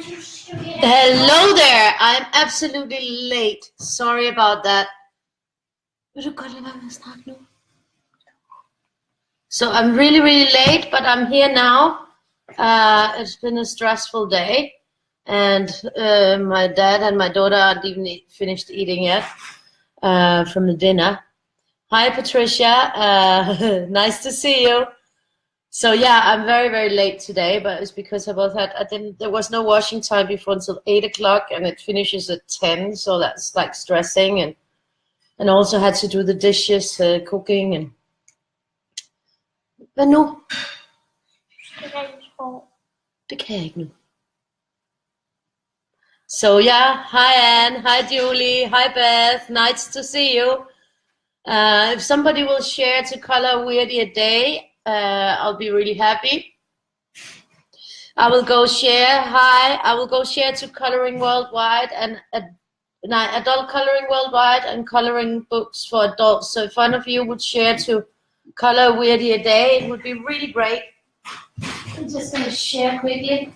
Hello there. I'm absolutely late. Sorry about that. So I'm really late, but I'm here now. It's been a stressful day, and my dad and my daughter aren't even finished eating yet from the dinner. Hi, Patricia. Nice to see you. So yeah, I'm very late today, but it's because there was no washing time before until 8 o'clock, and it finishes at 10. So that's like stressing, and also had to do the dishes, cooking, and. Hvad nu? Det kan jeg ikke nu. So yeah, hi Anne, hi Julie, hi Beth, nice to see you. If somebody will share to color Weirdie a day, I'll be really happy. I will go share. Hi, I will go share to Coloring Worldwide and Adult Coloring Worldwide and Coloring Books for Adults. So if one of you would share to color Weirdie a day, it would be really great. I'm just going to share quickly.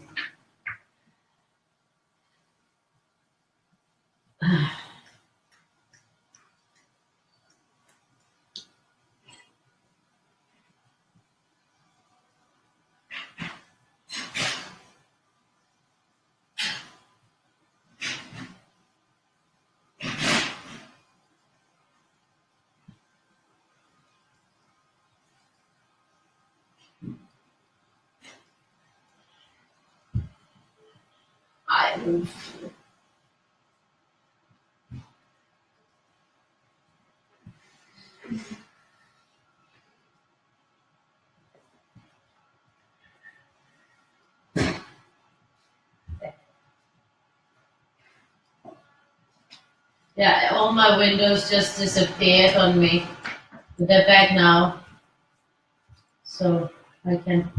Yeah, all my windows just disappeared on me. But they're back now. So I can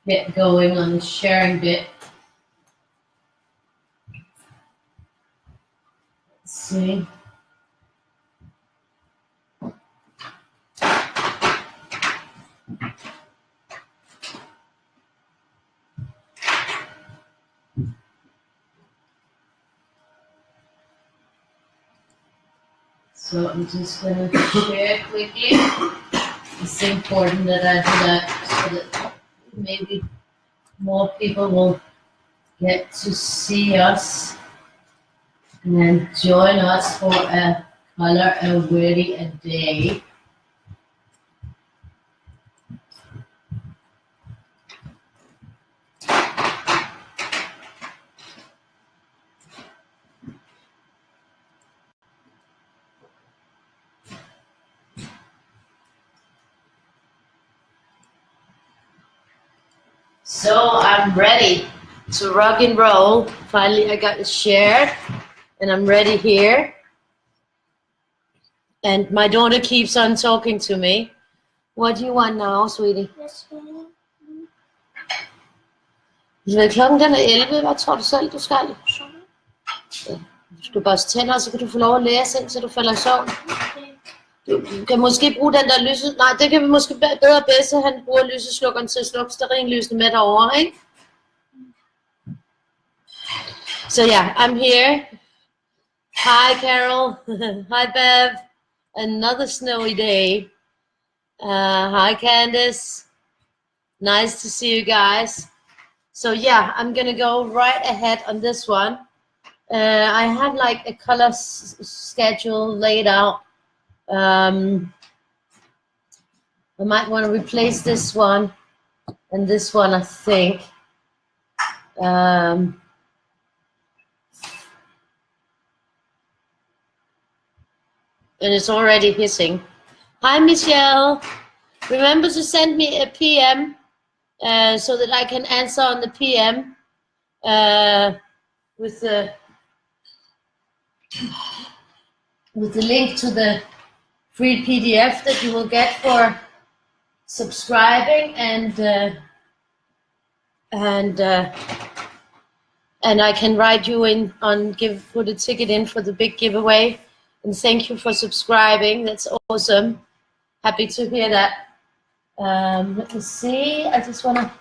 get going on the sharing bit. Let's see. So I'm just going to share quickly. It's important that I do that so that maybe more people will get to see us and join us for a color a Weirdie a day. So I'm ready to rock and roll. Finally, I got it shared, and I'm ready here. And my daughter keeps on talking to me. What do you want now, sweetie? Klokken den 11. Hvad tror du selv, du skal? Du skal børste tænder, så kan du få lov at læse, indtil du falder i søvn. Du kan måske bruge den der lyse... Nej, det kan vi måske bedre bedste. Han bruger lyseslukkeren til at slukke stearinlysene med derovre, ikke? So yeah, I'm here. Hi, Carol. Hi, Bev. Another snowy day. Hi, Candice. Nice to see you guys. So yeah, I'm gonna go right ahead on this one. I have like a color schedule laid out. I might want to replace this one and this one, I think. And it's already hissing. Hi, Michelle. Remember to send me a PM so that I can answer on the PM with the link to the free PDF that you will get for subscribing, and I can write you in on put a ticket in for the big giveaway. And thank you for subscribing. That's awesome. Happy to hear that. Let me see. I just wanna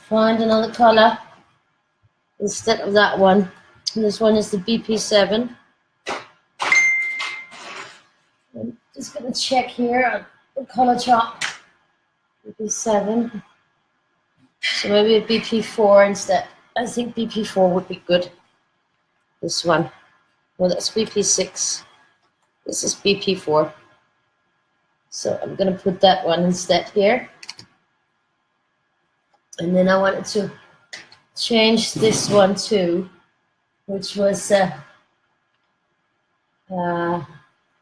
find another color instead of that one. This one is the BP7. I'm just gonna check here on the color chart. BP7. So maybe a BP4 instead. I think BP4 would be good. This one. Well, that's BP6. This is BP4. So I'm gonna put that one instead here. And then I wanted to change this one too, which was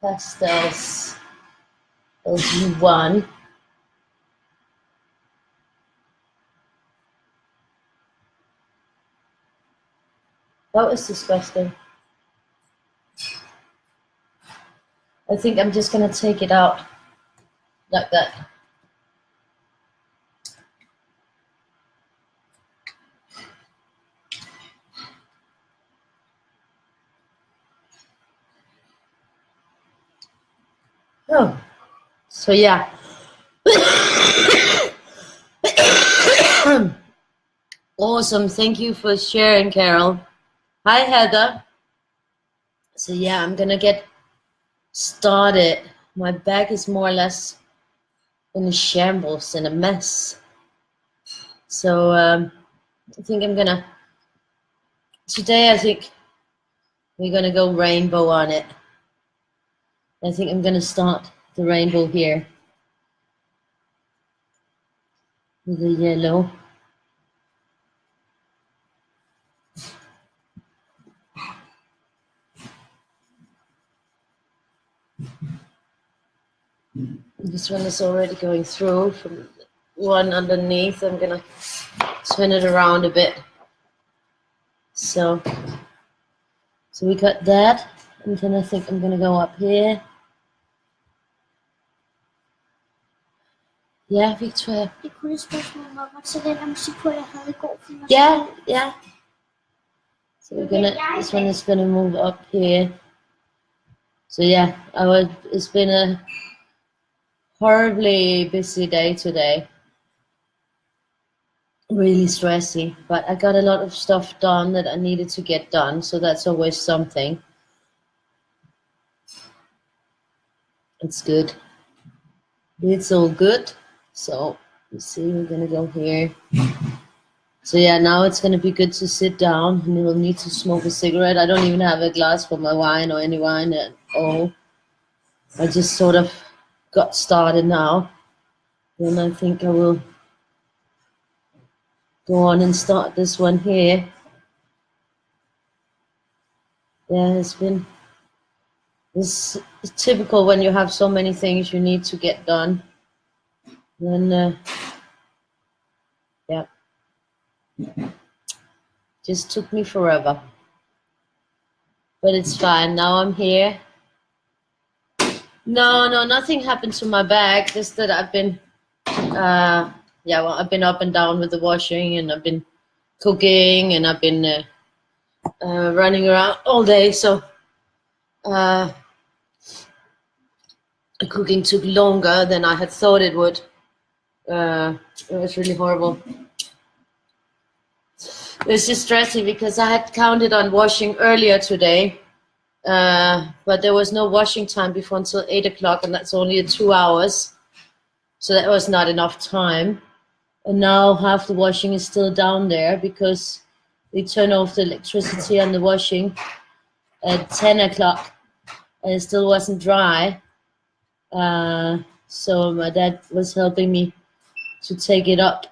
pastels LG1. That was disgusting. I think I'm just gonna take it out like that. Oh, so yeah. Awesome, thank you for sharing, Carol. Hi, Heather. So yeah, I'm gonna get started. My bag is more or less in a shambles, in a mess. So I think I'm gonna, today I think we're gonna go rainbow on it. I think I'm gonna start the rainbow here with the yellow. This one is already going through from one underneath. I'm gonna turn it around a bit. So we got that, and then I think I'm gonna go up here. Ja, Victoria. Det kunne spørgsmål om at sætte den musik på, jeg havde i går. Yeah. So we're gonna, this one is gonna move up here. So yeah, it's been a horribly busy day today. Really stressy, but I got a lot of stuff done that I needed to get done, so that's always something. It's good. It's all good. So let's see, we're gonna go here. So yeah, now it's gonna be good to sit down, and we'll need to smoke a cigarette. I don't even have a glass for my wine or any wine at all. I just sort of got started now. Then I think I will go on and start this one here. Yeah, it's typical when you have so many things you need to get done. Then, yeah, just took me forever. But it's fine, now I'm here. No, nothing happened to my bag, just that I've been, I've been up and down with the washing, and I've been cooking, and I've been running around all day, so the cooking took longer than I had thought it would. It was really horrible. It was just stressing because I had counted on washing earlier today, but there was no washing time before until 8 o'clock, and that's only 2 hours, so that was not enough time. And now half the washing is still down there because they turn off the electricity on the washing at 10 o'clock, and it still wasn't dry. So my dad was helping me to take it up,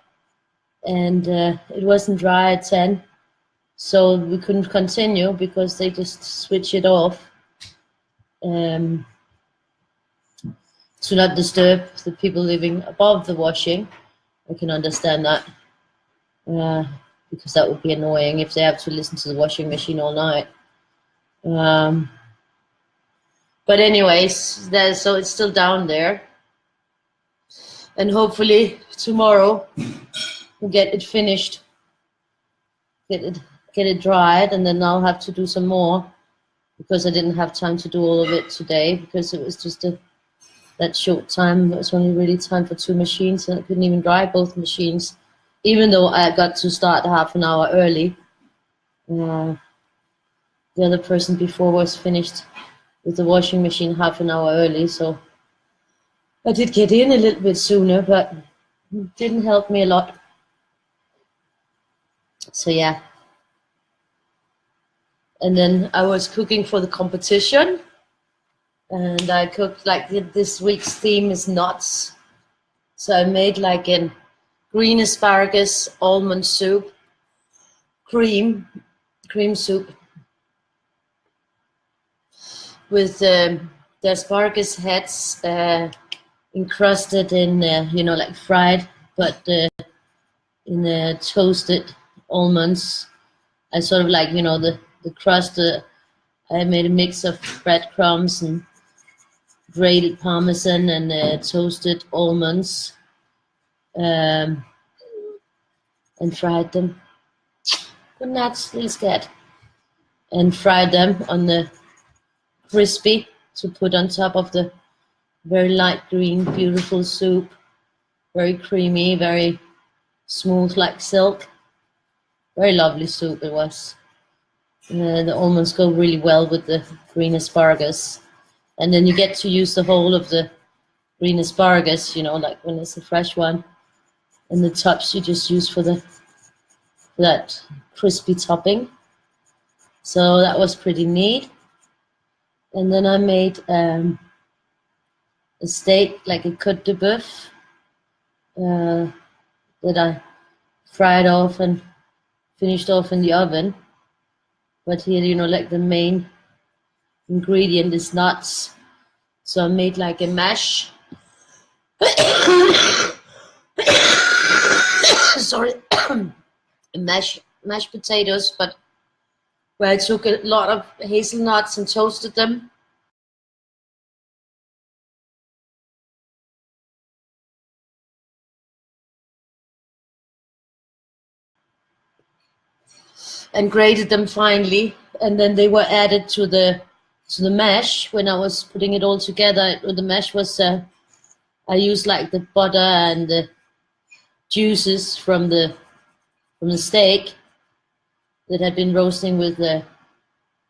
and it wasn't dry at 10, so we couldn't continue because they just switch it off to not disturb the people living above the washing. I can understand that, because that would be annoying if they have to listen to the washing machine all night. But anyways, so it's still down there, and hopefully tomorrow we'll get it finished, get it dried, and then I'll have to do some more, because I didn't have time to do all of it today because it was just that short time. It was only really time for 2 machines, and I couldn't even dry both machines even though I got to start half an hour early. The other person before was finished with the washing machine half an hour early, so I did get in a little bit sooner, but it didn't help me a lot. So yeah. And then I was cooking for the competition, and I cooked like this week's theme is nuts. So I made like an green asparagus almond soup, cream soup with the asparagus heads encrusted in, like fried, but in the toasted almonds. I sort of like, the crust. I made a mix of breadcrumbs and grated parmesan and toasted almonds, and fried them. Good nuts, little scared. And fried them on the crispy to put on top of the very light green, beautiful soup. Very creamy, very smooth like silk. Very lovely soup it was. The almonds go really well with the green asparagus. And then you get to use the whole of the green asparagus, like when it's a fresh one. And the tops you just use for that crispy topping. So that was pretty neat. And then I made a steak, like a côte de boeuf, that I fried off and finished off in the oven. But here, like the main ingredient is nuts. So I made like a mash. Sorry. mashed potatoes, but where I took a lot of hazelnuts and toasted them. And grated them finely, and then they were added to the mash. When I was putting it all together, the mash was I used like the butter and the juices from the steak that had been roasting with the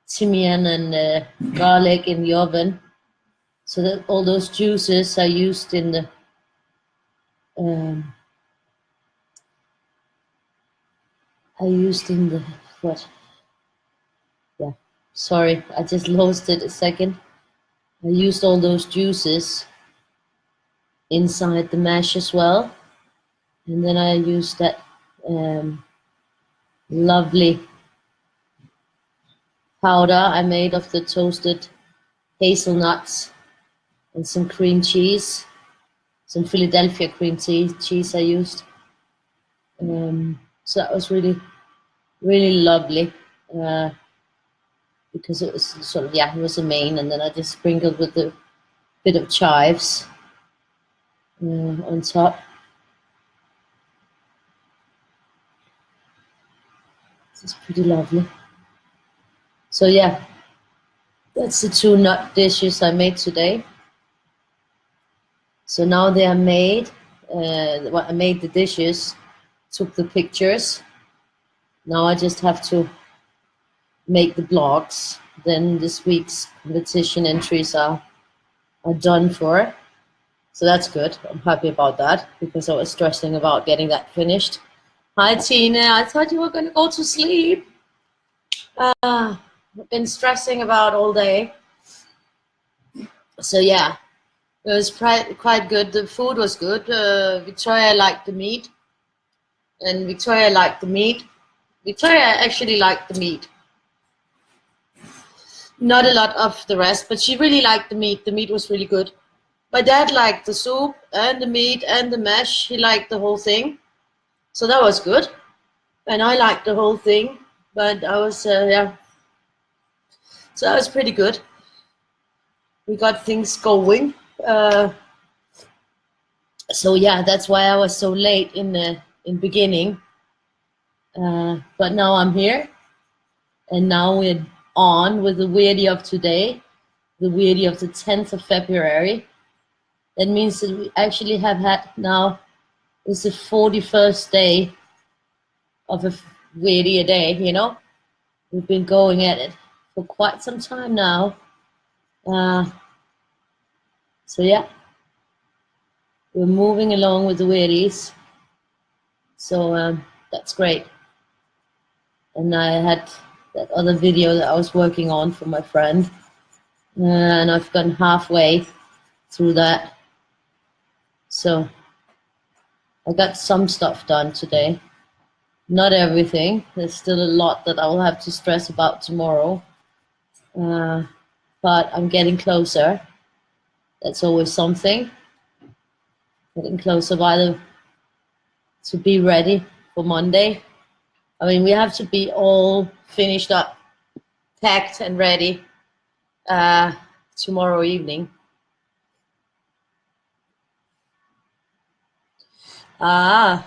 thymian and garlic in the oven. So that all those juices I used in the what? Yeah, sorry, I just lost it a second. I used all those juices inside the mash as well. And then I used that lovely powder I made of the toasted hazelnuts and some cream cheese, some Philadelphia cream cheese I used. So that was really, really lovely. Because it was sort of, it was a main, and then I just sprinkled with a bit of chives on top. This is pretty lovely. So yeah, that's the 2 nut dishes I made today. So now they are made. I made the dishes, took the pictures. Now I just have to make the blogs. Then this week's competition entries are done for. So that's good. I'm happy about that because I was stressing about getting that finished. Hi Tina, I thought you were going to go to sleep. I've been stressing about all day. So yeah, it was quite good. The food was good. Victoria liked the meat. And Victoria liked the meat. Victoria actually liked the meat. Not a lot of the rest, but she really liked the meat. The meat was really good. My dad liked the soup and the meat and the mash. He liked the whole thing. So that was good. And I liked the whole thing. But I was, So that was pretty good. We got things going. So yeah, that's why I was so late in the beginning. But now I'm here. And now we're on with the Weirdie of today. The Weirdie of the 10th of February. That means that we actually have had now, this is the 41st day of a Weirdie a day, you know. We've been going at it for quite some time now. So yeah, we're moving along with the Weirdies. So that's great. And I had that other video that I was working on for my friend, and I've gone halfway through that. So I got some stuff done today. Not everything. There's still a lot that I will have to stress about tomorrow. But I'm getting closer. That's always something. Getting closer either to be ready for Monday. I mean, we have to be all finished up, packed and ready tomorrow evening. Ah,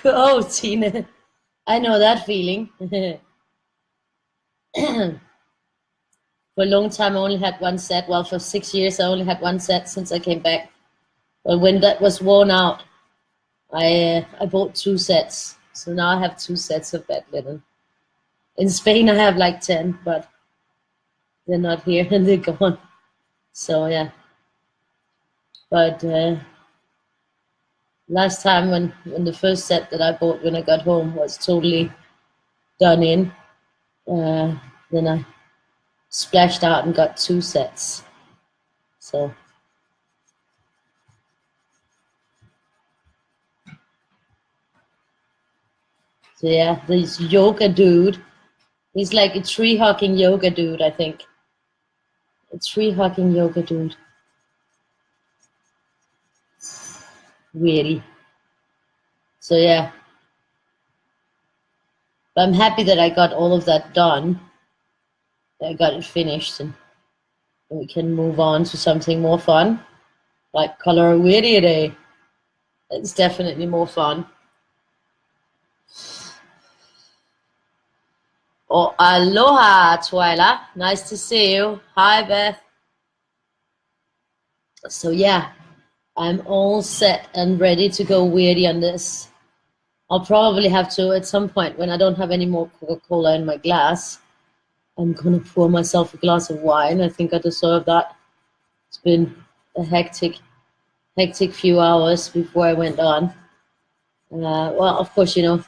oh, Tina. I know that feeling. For a long time, I only had one set. Well, for 6 years, I only had one set since I came back. But when that was worn out, I bought 2 sets. So now I have 2 sets of bed linen. In Spain, I have like 10, but they're not here and they're gone. So yeah. But last time when the first set that I bought when I got home was totally done in, then I splashed out and got 2 sets. So yeah, this yoga dude, he's like a tree-hugging yoga dude, I think. A tree-hugging yoga dude. Weirdie. So yeah. But I'm happy that I got all of that done. I got it finished, and we can move on to something more fun, like color a Weirdie a day. It's definitely more fun. Oh, aloha, Twyla. Nice to see you. Hi, Beth. So yeah, I'm all set and ready to go Weirdie on this. I'll probably have to, at some point, when I don't have any more Coca-Cola in my glass, I'm gonna pour myself a glass of wine. I think I deserve that. It's been a hectic few hours before I went on. Well, of course, you know,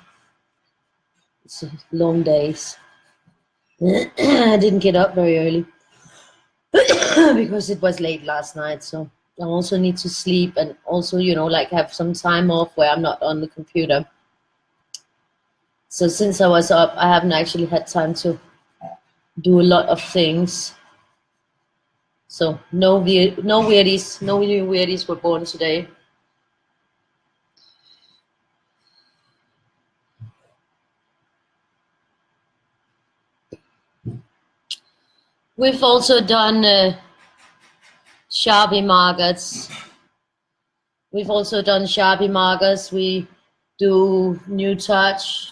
it's long days. I didn't get up very early because it was late last night. So I also need to sleep and also, you know, like have some time off where I'm not on the computer. So since I was up, I haven't actually had time to do a lot of things. So no Weirdies, no new Weirdies were born today. We've also done Sharpie markers. We've also done Sharpie markers. We do new touch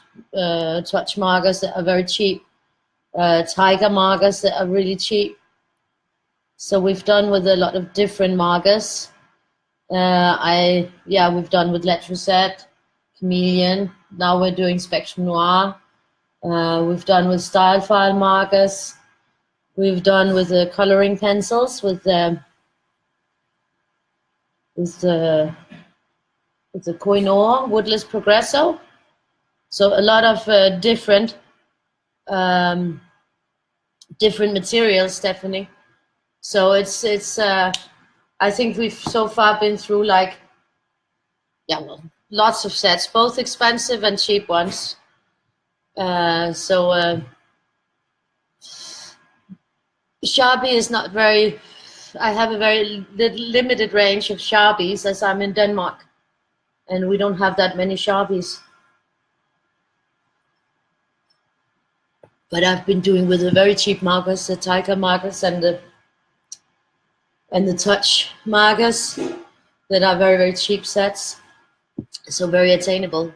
markers that are very cheap. Tiger markers that are really cheap. So we've done with a lot of different markers. We've done with Letraset, Chameleon. Now we're doing Spectrum Noir. We've done with Style File markers. We've done with the coloring pencils with the Koh-i-Noor Woodless Progresso. So a lot of different materials, Stephanie. So it's I think we've so far been through like, yeah, well, lots of sets, both expensive and cheap ones. Sharpie is not very, I have a very limited range of Sharpies as I'm in Denmark and we don't have that many Sharpies. But I've been doing with the very cheap markers, the Tiger markers and the touch markers that are very, very cheap sets. So very attainable.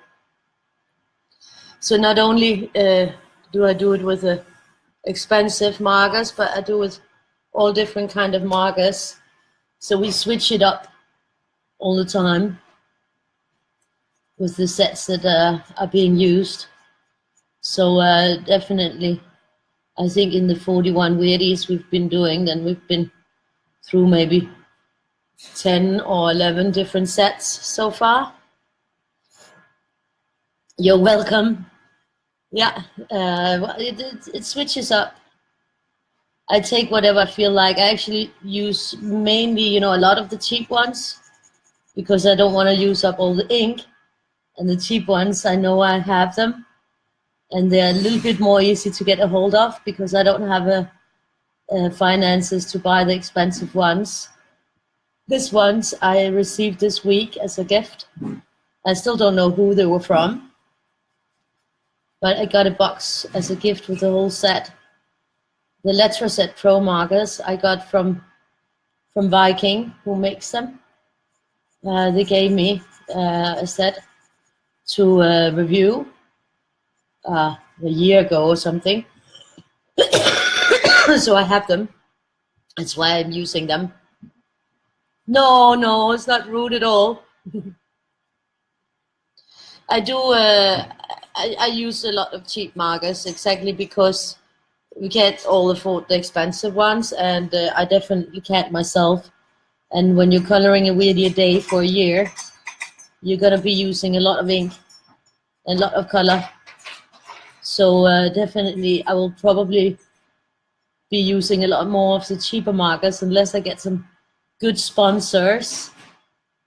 So not only do I do it with the expensive markers, but I do with all different kind of markers. So we switch it up all the time with the sets that are being used. So definitely, I think in the 41 Weirdies we've been doing, then we've been through maybe 10 or 11 different sets so far. You're welcome. Yeah, it switches up. I take whatever I feel like. I actually use mainly, you know, a lot of the cheap ones because I don't want to use up all the ink. And the cheap ones, I know I have them. And they're a little bit more easy to get a hold of because I don't have finances to buy the expensive ones. This ones I received this week as a gift. I still don't know who they were from, but I got a box as a gift with the whole set. The Letraset Pro markers I got from Viking, who makes them. They gave me a set to review a year ago or something. So I have them. That's why I'm using them. No, it's not rude at all. I do. I use a lot of cheap markers exactly because we can't all afford the expensive ones, and I definitely can't myself. And when you're coloring a Weirdie a day for a year, you're gonna be using a lot of ink, a lot of color. So definitely, I will probably be using a lot more of the cheaper markers unless I get some good sponsors.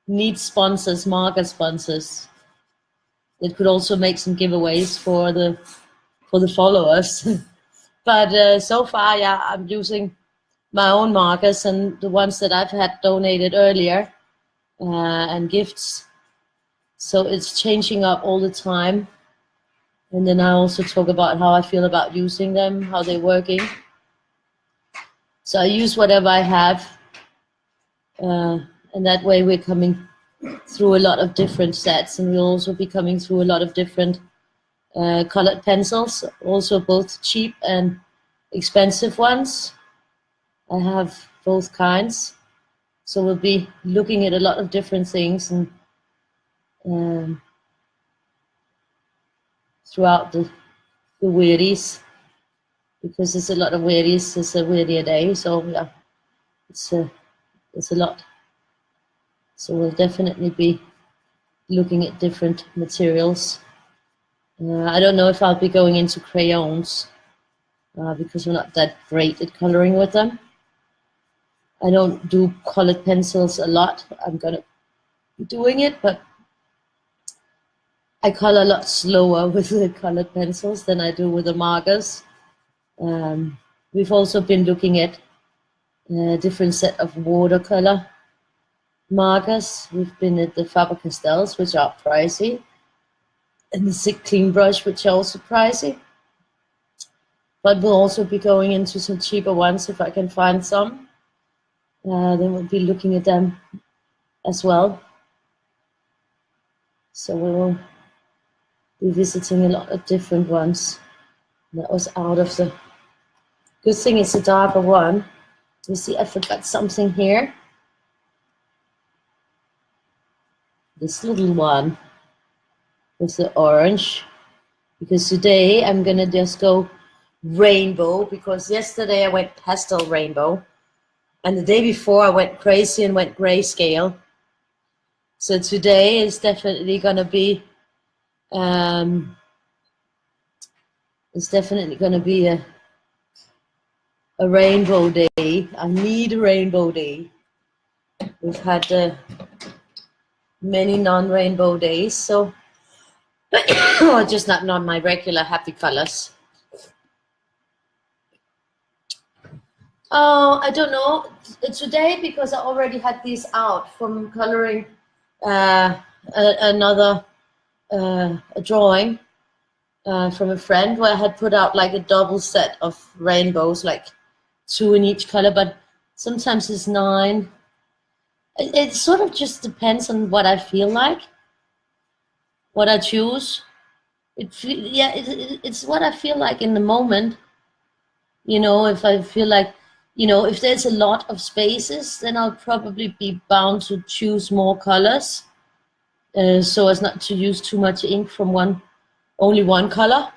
Need sponsors, marker sponsors. It could also make some giveaways for the followers. But so far, yeah, I'm using my own markers and the ones that I've had donated earlier and gifts. So it's changing up all the time. And then I also talk about how I feel about using them, how they're working. So I use whatever I have. And that way we're coming through a lot of different sets, and we'll also be coming through a lot of different colored pencils, also both cheap and expensive ones. I have both kinds. So we'll be looking at a lot of different things and throughout the Weirdies, because there's a lot of Weirdies. It's a Weirdie a day, so yeah, it's a lot. So we'll definitely be looking at different materials. I don't know if I'll be going into crayons because I'm not that great at coloring with them. I don't do colored pencils a lot. I'm gonna be doing it, but I color a lot slower with the colored pencils than I do with the markers. We've also been looking at a different set of watercolor markers. We've been at the Faber-Castells, which are pricey, and the Sick Clean Brush, which are also pricey. But we'll also be going into some cheaper ones if I can find some. Then we'll be looking at them as well. So we'll be visiting a lot of different ones. That was out of the... Good thing it's a darker one. You see, I forgot something here. This little one with the orange. Because today I'm gonna just go rainbow, because yesterday I went pastel rainbow. And the day before I went crazy and went grayscale. So today is definitely gonna be a rainbow day. I need a rainbow day. We've had many non-rainbow days, so or just not my regular happy colors. Oh, I don't know. Today, because I already had these out from coloring another a drawing from a friend where I had put out like a double set of rainbows, like 2 in each color, but sometimes it's 9. It sort of just depends on what I feel like, what I choose. It's what I feel like in the moment. You know, if I feel like, you know, if there's a lot of spaces, then I'll probably be bound to choose more colors so as not to use too much ink from only one color.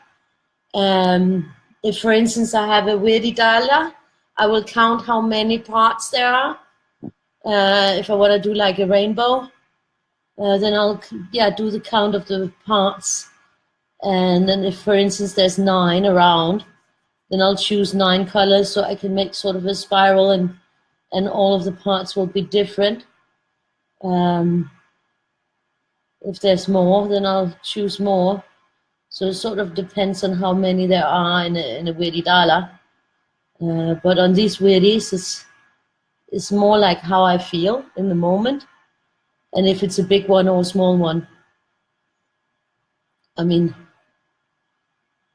If, for instance, I have a Weirdie dahlia, I will count how many parts there are. If I want to do like a rainbow, then I'll do the count of the parts. And then if, for instance, there's 9 around, then I'll choose 9 colors so I can make sort of a spiral, and all of the parts will be different. If there's more, then I'll choose more. So it sort of depends on how many there are in a Weirdie dahlia. But on these Weirdies, it's more like how I feel in the moment, and if it's a big one or a small one. I mean,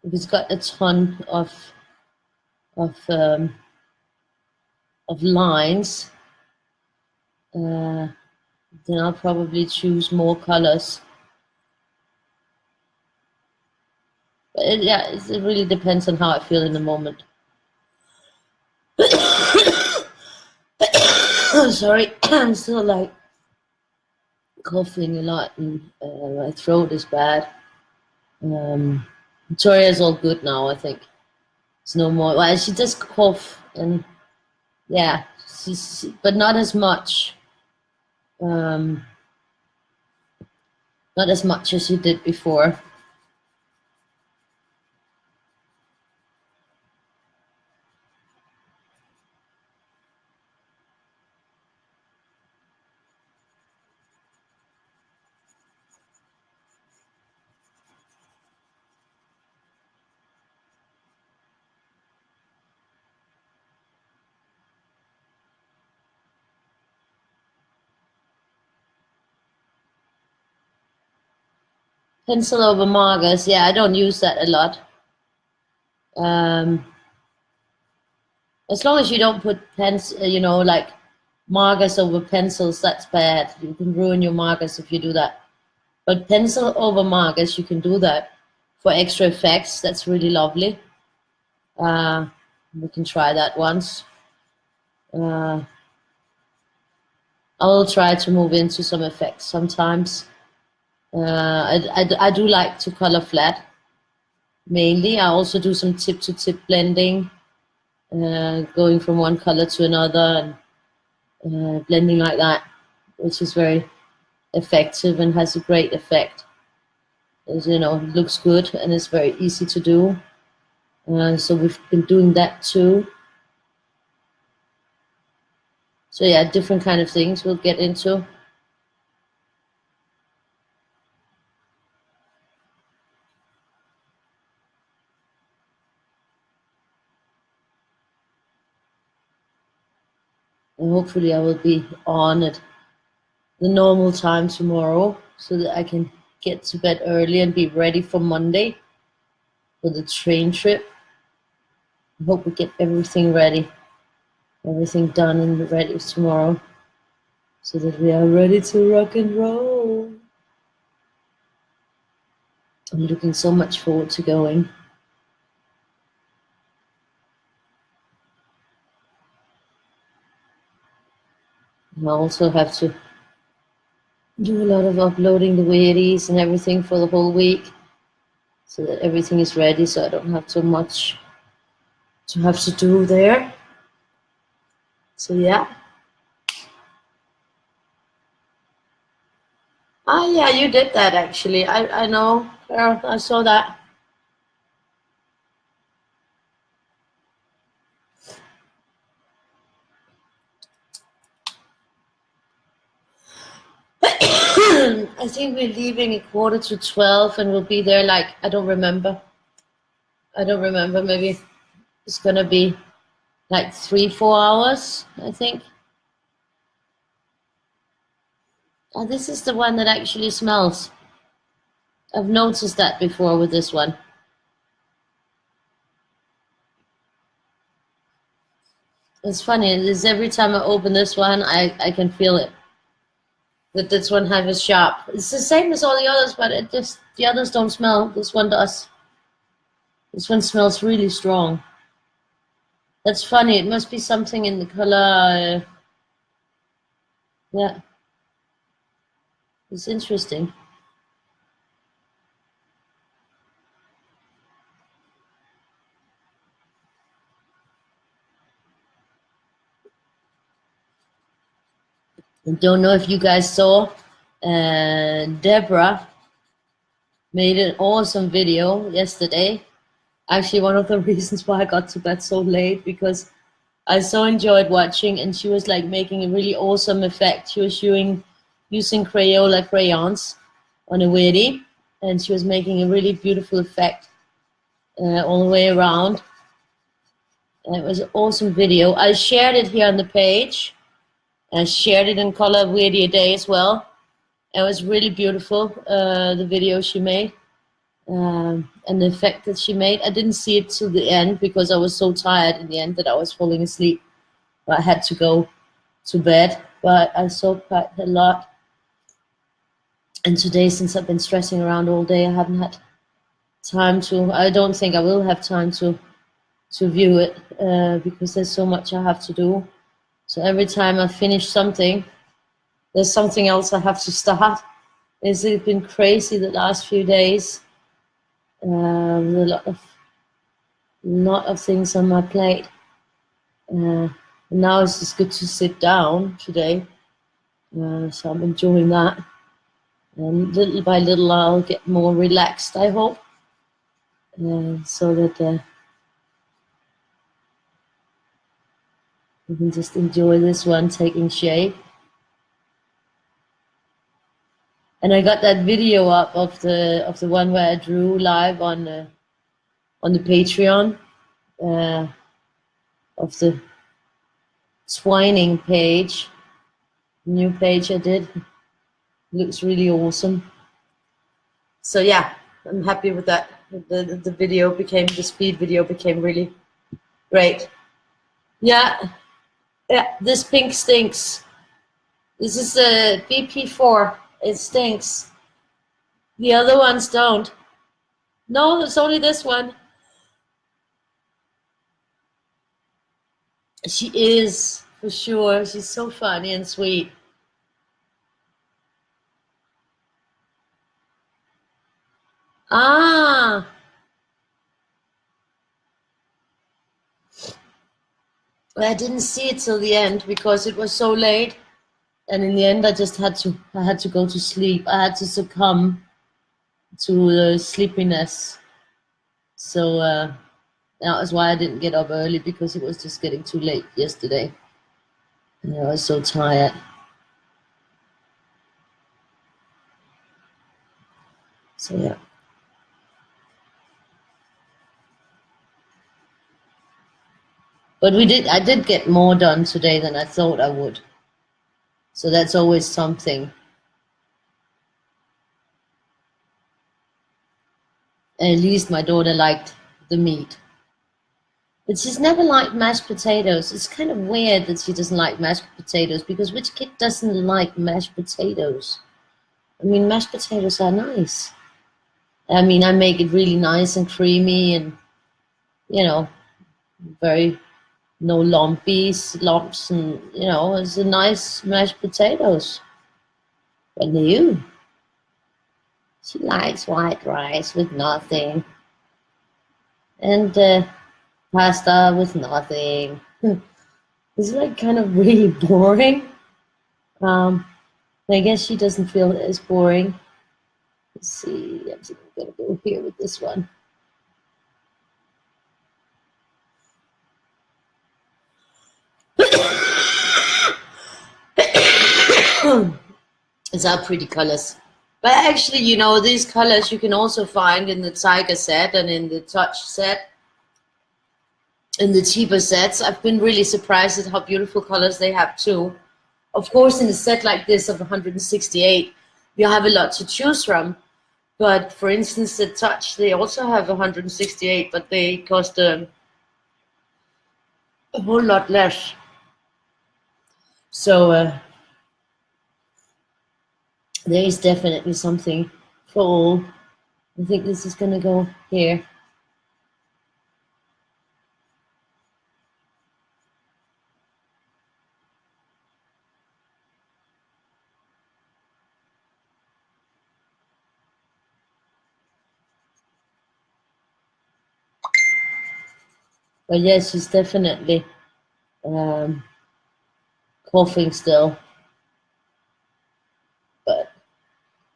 if it's got a ton of lines, then I'll probably choose more colors. But it really depends on how I feel in the moment. Sorry, I'm still like coughing a lot, and my throat is bad. Victoria's all good now, I think. It's no more. Well, she does cough, and yeah, but not as much. Not as much as she did before. Pencil over markers, yeah, I don't use that a lot. As long as you don't put like markers over pencils, that's bad. You can ruin your markers if you do that. But pencil over markers, you can do that for extra effects. That's really lovely. We can try that once. I will try to move into some effects sometimes. I do like to color flat, mainly. I also do some tip-to-tip blending, going from one color to another, and blending like that, which is very effective and has a great effect. As you know, it looks good and it's very easy to do. So we've been doing that too. So yeah, different kind of things we'll get into. And hopefully I will be on at the normal time tomorrow so that I can get to bed early and be ready for Monday for the train trip. I hope we get everything ready, everything done and ready tomorrow so that we are ready to rock and roll. I'm looking so much forward to going. I also have to do a lot of uploading the Weirdies and everything for the whole week so that everything is ready, so I don't have so much to have to do there. So yeah. Ah, yeah, you did that actually. I know, Carol, I saw that. I think we're leaving at 11:45 and we'll be there like, I don't remember. Maybe it's gonna be like 3-4 hours, I think. Oh, this is the one that actually smells. I've noticed that before with this one. It's funny, it is every time I open this one, I can feel it. That this one has a sharp. It's the same as all the others, but the others don't smell. This one does. This one smells really strong. That's funny. It must be something in the color. Yeah. It's interesting. I don't know if you guys saw, Deborah made an awesome video yesterday. Actually, one of the reasons why I got to bed so late, because I so enjoyed watching, and she was like making a really awesome effect. She was using Crayola crayons on a Weirdie, and she was making a really beautiful effect all the way around. And it was an awesome video. I shared it here on the page. I shared it in Color Weirdie a Day as well. It was really beautiful, the video she made. And the effect that she made. I didn't see it till the end because I was so tired in the end that I was falling asleep. I had to go to bed, but I saw quite a lot. And today, since I've been stressing around all day, I haven't had time to, I don't think I will have time to view it because there's so much I have to do. So every time I finish something, there's something else I have to start. It's been crazy the last few days. A lot of things on my plate. Now it's just good to sit down today, so I'm enjoying that. And little by little, I'll get more relaxed, I hope, so that we can just enjoy this one taking shape. And I got that video up of the one where I drew live on the Patreon of the Twining page, new page I did. Looks really awesome. So yeah, I'm happy with that. The video became, the speed video became really great. Yeah, this pink stinks. This is the BP4. It stinks. The other ones don't. No, it's only this one. She is, for sure. She's so funny and sweet. Ah. I didn't see it till the end because it was so late. And in the end, I had to go to sleep. I had to succumb to sleepiness. So that was why I didn't get up early, because it was just getting too late yesterday. And I was so tired. So yeah. But I did get more done today than I thought I would. So that's always something. And at least my daughter liked the meat. But she's never liked mashed potatoes. It's kind of weird that she doesn't like mashed potatoes, because which kid doesn't like mashed potatoes? I mean, mashed potatoes are nice. I mean, I make it really nice and creamy and, you know, very, no lumps, and, you know, it's a nice mashed potatoes. But you, she likes white rice with nothing. And pasta with nothing. It's like kind of really boring. I guess she doesn't feel it as boring. Let's see, I'm just gonna go here with this one. It's our pretty colors. But actually, you know, these colors you can also find in the Tiger set and in the Touch set. In the cheaper sets, I've been really surprised at how beautiful colors they have too. Of course, in a set like this of 168, you have a lot to choose from. But for instance, the Touch, they also have 168, but they cost a whole lot less. So there is definitely something for all. I think this is going to go here. But yes, she's definitely coughing still.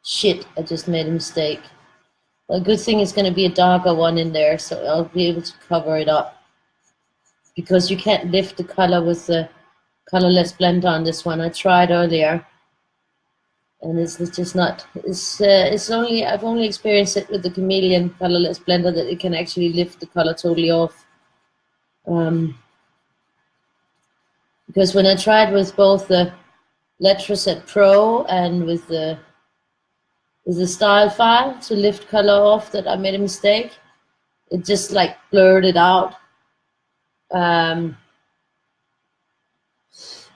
Shit, I just made a mistake. A good thing it's going to be a darker one in there, so I'll be able to cover it up. Because you can't lift the color with the colorless blender on this one. I tried earlier, and it's just not. It's only I've only experienced it with the Chameleon colorless blender that it can actually lift the color totally off. Because when I tried with both the Letraset Pro and with the style file to lift color off, that I made a mistake. It just like blurred it out.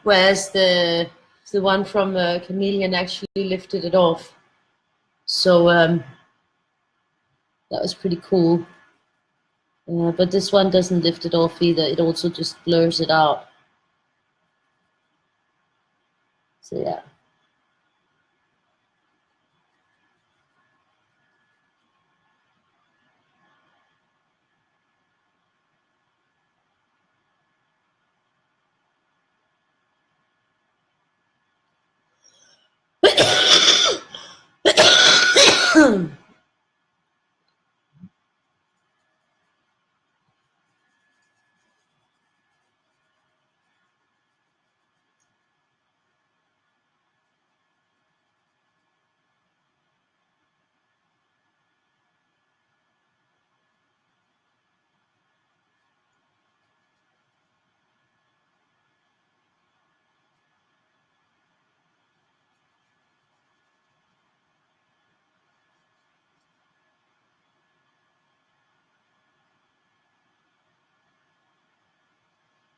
Whereas the one from Chameleon actually lifted it off. So that was pretty cool. But this one doesn't lift it off either. It also just blurs it out. So yeah.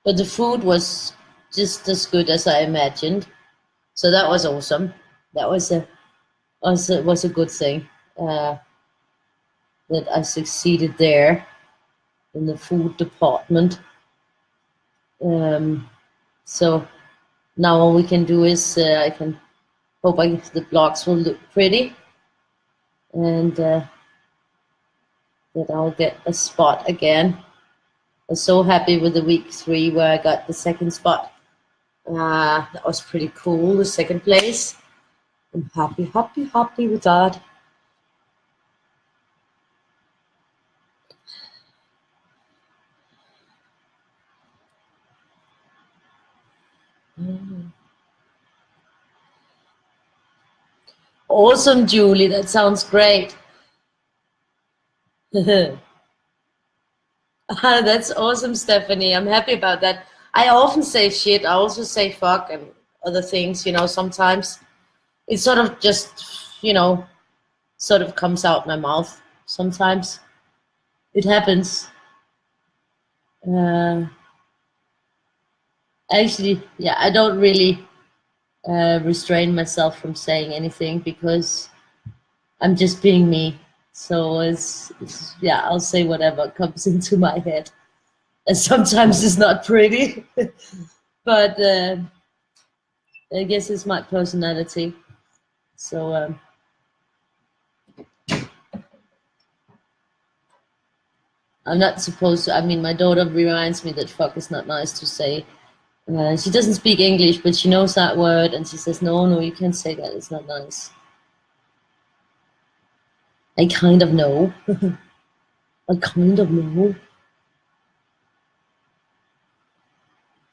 But the food was just as good as I imagined. So that was awesome. That was a good thing that I succeeded there in the food department. So now all we can do is I can hope the blocks will look pretty, and that I'll get a spot again. I was so happy with the week 3 where I got the second spot. That was pretty cool, the second place. I'm happy with that. Awesome, Julie. That sounds great. That's awesome, Stephanie. I'm happy about that. I often say shit. I also say fuck and other things, sometimes. It sort of just, sort of comes out my mouth sometimes. It happens. Actually, yeah, I don't really restrain myself from saying anything because I'm just being me. So yeah, I'll say whatever comes into my head. And sometimes it's not pretty, but I guess it's my personality. So I'm not supposed to. I mean, my daughter reminds me that fuck is not nice to say. She doesn't speak English, but she knows that word, and she says, no, you can't say that. It's not nice. I kind of know. I kind of know.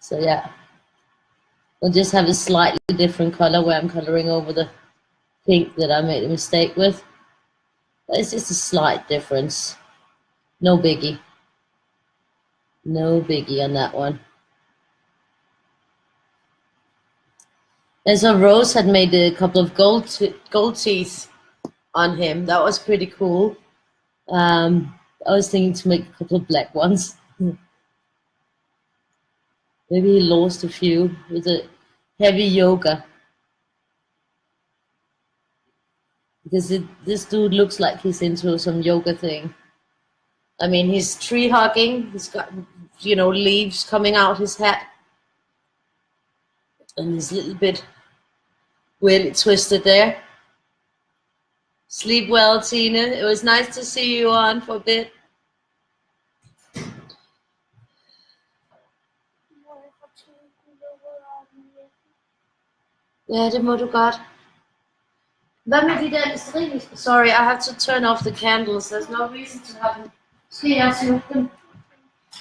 So yeah, I'll just have a slightly different color where I'm coloring over the pink that I made a mistake with. But it's just a slight difference. No biggie. No biggie on that one. And so Rose had made a couple of gold teeth on him. That was pretty cool. I was thinking to make a couple of black ones. Maybe he lost a few with the heavy yoga. Because this dude looks like he's into some yoga thing. I mean, he's tree hugging. He's got, leaves coming out his hat. And he's a little bit weirdly twisted there. Sleep well, Tina. It was nice to see you on for a bit. Ja, det må du godt. Sorry, I have to turn off the candles. There's no reason to have them. Skal jeg slukke dem?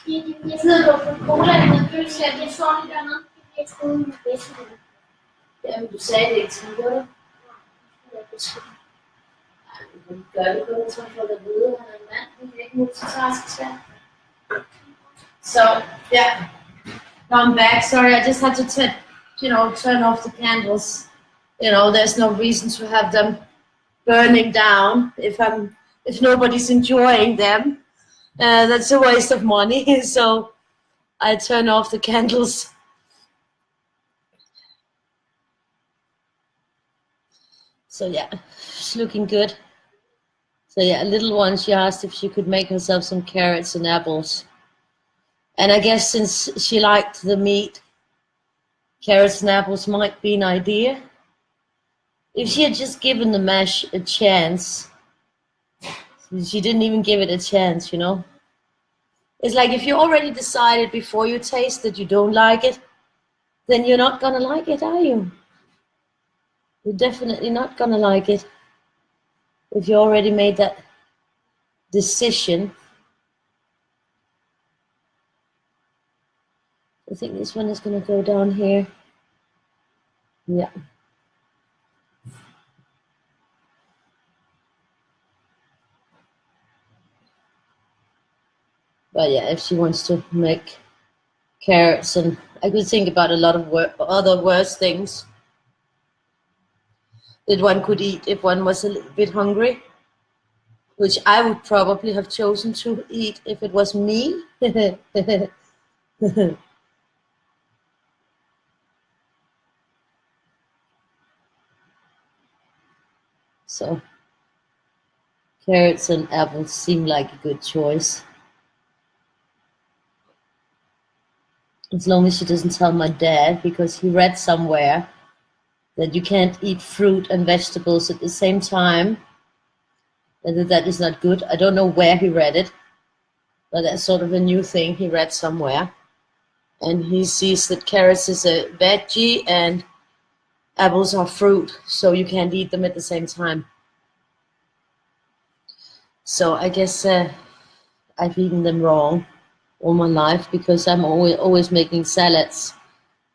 Jeg sidder og får cola i noget køleskab. Jeg står lige dernede. Jeg troede, hun var bedst. Jamen, du sagde det ikke til mig, gjorde du? Du gør det kun, hvis man får det at vide. Han er en mand, han kan ikke multitaske selv. So, yeah. Now I'm back. Sorry, I just had to turn off the candles. There's no reason to have them burning down if nobody's enjoying them. That's a waste of money. So I turn off the candles. So yeah, she's looking good. So yeah, a little one, she asked if she could make herself some carrots and apples. And I guess since she liked the meat, carrots and apples might be an idea. If she had just given the mash a chance, she didn't even give it a chance, It's like if you already decided before you taste that you don't like it, then you're not gonna like it, are you? You're definitely not gonna like it. If you already made that decision. I think this one is gonna go down here. Yeah. But yeah, if she wants to make carrots, and I could think about a lot of other worse things that one could eat if one was a little bit hungry, which I would probably have chosen to eat if it was me. So carrots and apples seem like a good choice. As long as she doesn't tell my dad, because he read somewhere that you can't eat fruit and vegetables at the same time, and that is not good. I don't know where he read it, but that's sort of a new thing he read somewhere. And he sees that carrots is a veggie and apples are fruit, so you can't eat them at the same time. So I guess I've eaten them wrong all my life, because I'm always making salads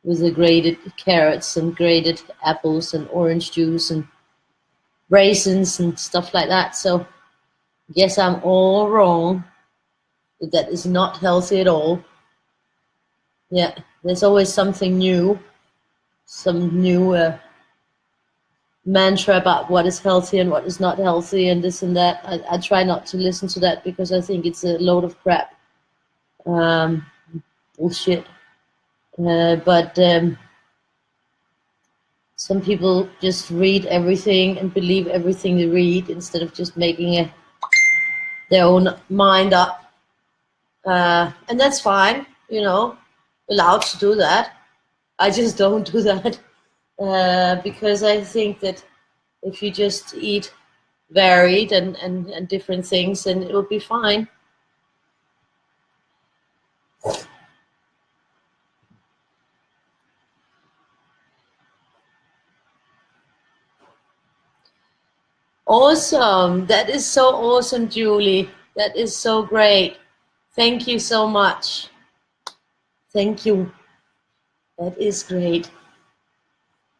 with the grated carrots and grated apples and orange juice and raisins and stuff like that. So yes, I'm all wrong. But that is not healthy at all. Yeah, there's always something new, some new mantra about what is healthy and what is not healthy and this and that. I try not to listen to that, because I think it's a load of crap. Bullshit. But some people just read everything and believe everything they read instead of just making their own mind up. And that's fine, allowed to do that. I just don't do that, because I think that if you just eat varied and different things, then it will be fine. Awesome. That is so awesome, Julie. That is so great. Thank you so much. Thank you. That is great.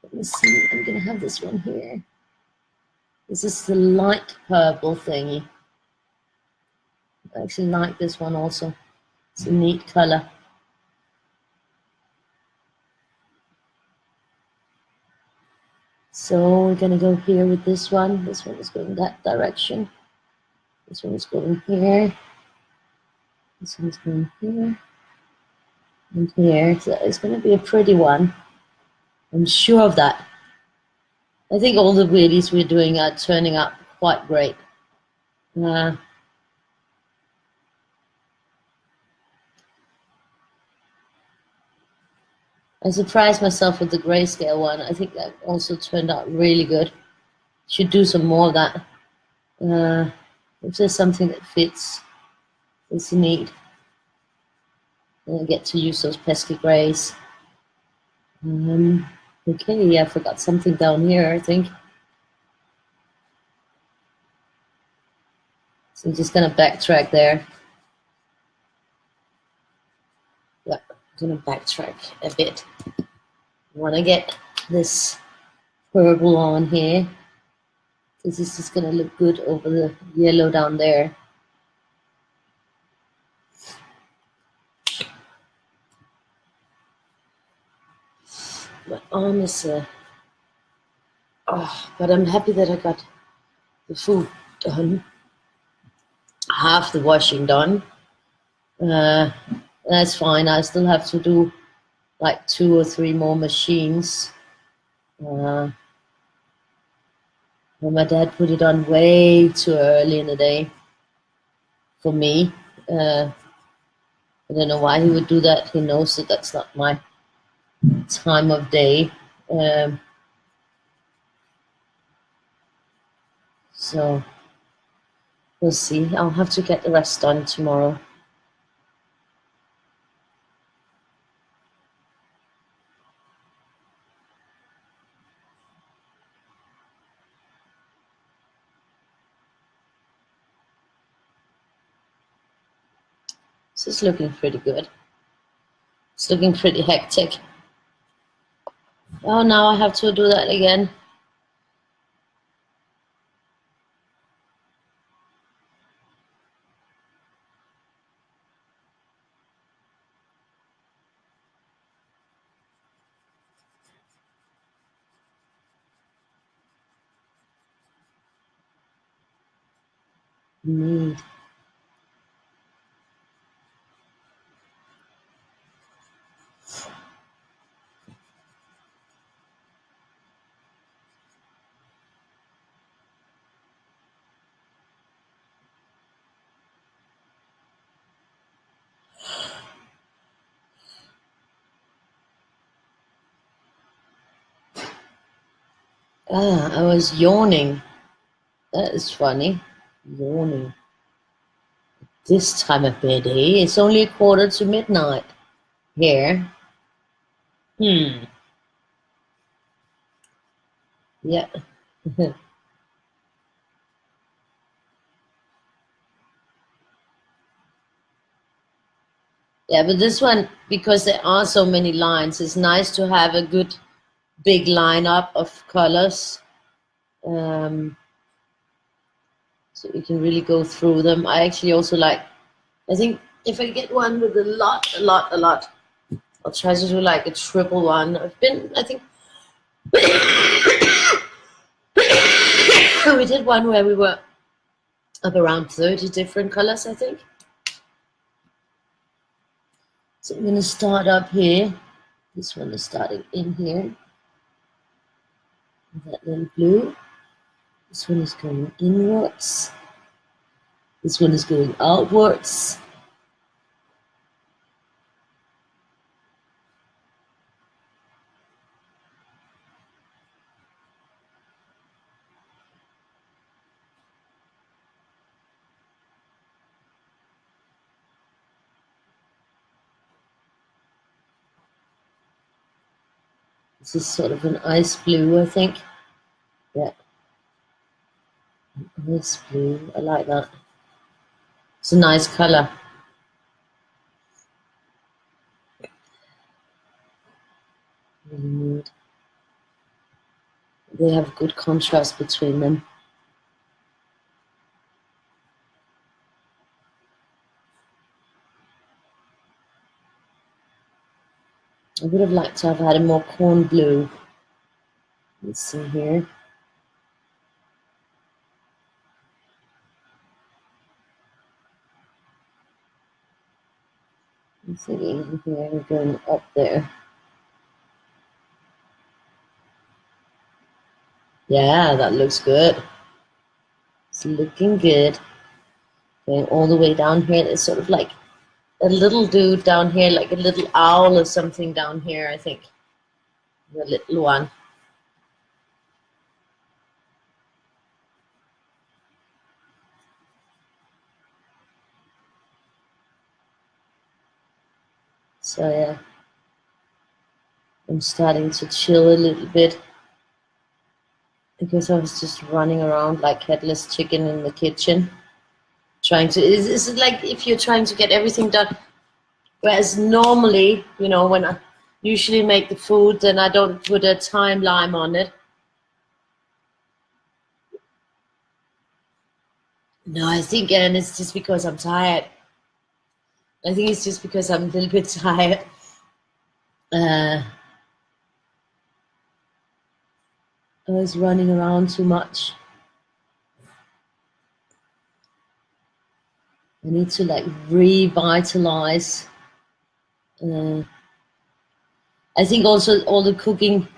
Let me see. I'm going to have this one here. This is the light purple thingy. I actually like this one also. It's a neat color. So we're going to go here with this one. This one is going that direction. This one is going here. This one is going here. And here. So it's going to be a pretty one. I'm sure of that. I think all the weirdies we're doing are turning out quite great. I surprised myself with the grayscale one. I think that also turned out really good. Should do some more of that. If there's something that fits, it's neat. And I get to use those pesky grays. Okay, yeah, I forgot something down here, I think. So I'm just gonna backtrack there. Yeah, I'm gonna backtrack a bit. I wanna get this purple on here. This is just gonna look good over the yellow down there. My arm is but I'm happy that I got the food done. Half the washing done. That's fine. I still have to do like 2 or 3 more machines. Well, my dad put it on way too early in the day for me. I don't know why he would do that. He knows that that's not my time of day. So we'll see. I'll have to get the rest done tomorrow. This is looking pretty good. It's looking pretty hectic. Oh, now I have to do that again. Need. I was yawning. That is funny. Yawning. This time of the day, it's only 1:45 here. Yeah. Yeah, but this one, because there are so many lines, it's nice to have a good big lineup of colors. So you can really go through them. I actually also like, I think if I get one with a lot, I'll try to do like a triple one. I think, we did one where we were up around 30 different colors, I think. So I'm going to start up here. This one is starting in here. That little blue. This one is going inwards. This one is going outwards. This is sort of an ice blue, I think. Yeah. Ice blue. I like that. It's a nice color. Really neat. They have good contrast between them. I would have liked to have had a more corn blue. Let's see here. I'm thinking here, we're going up there. Yeah, that looks good. It's looking good. Going all the way down here. It's sort of like a little dude down here, like a little owl or something down here, I think. The little one. So yeah, I'm starting to chill a little bit because I was just running around like headless chicken in the kitchen. Is it like if you're trying to get everything done? Whereas normally, you know, when I usually make the food, then I don't put a timeline on it. No, I think, and it's just because I'm tired. I think it's just because I'm a little bit tired. I was running around too much. I need to like revitalize. I think also all the cooking,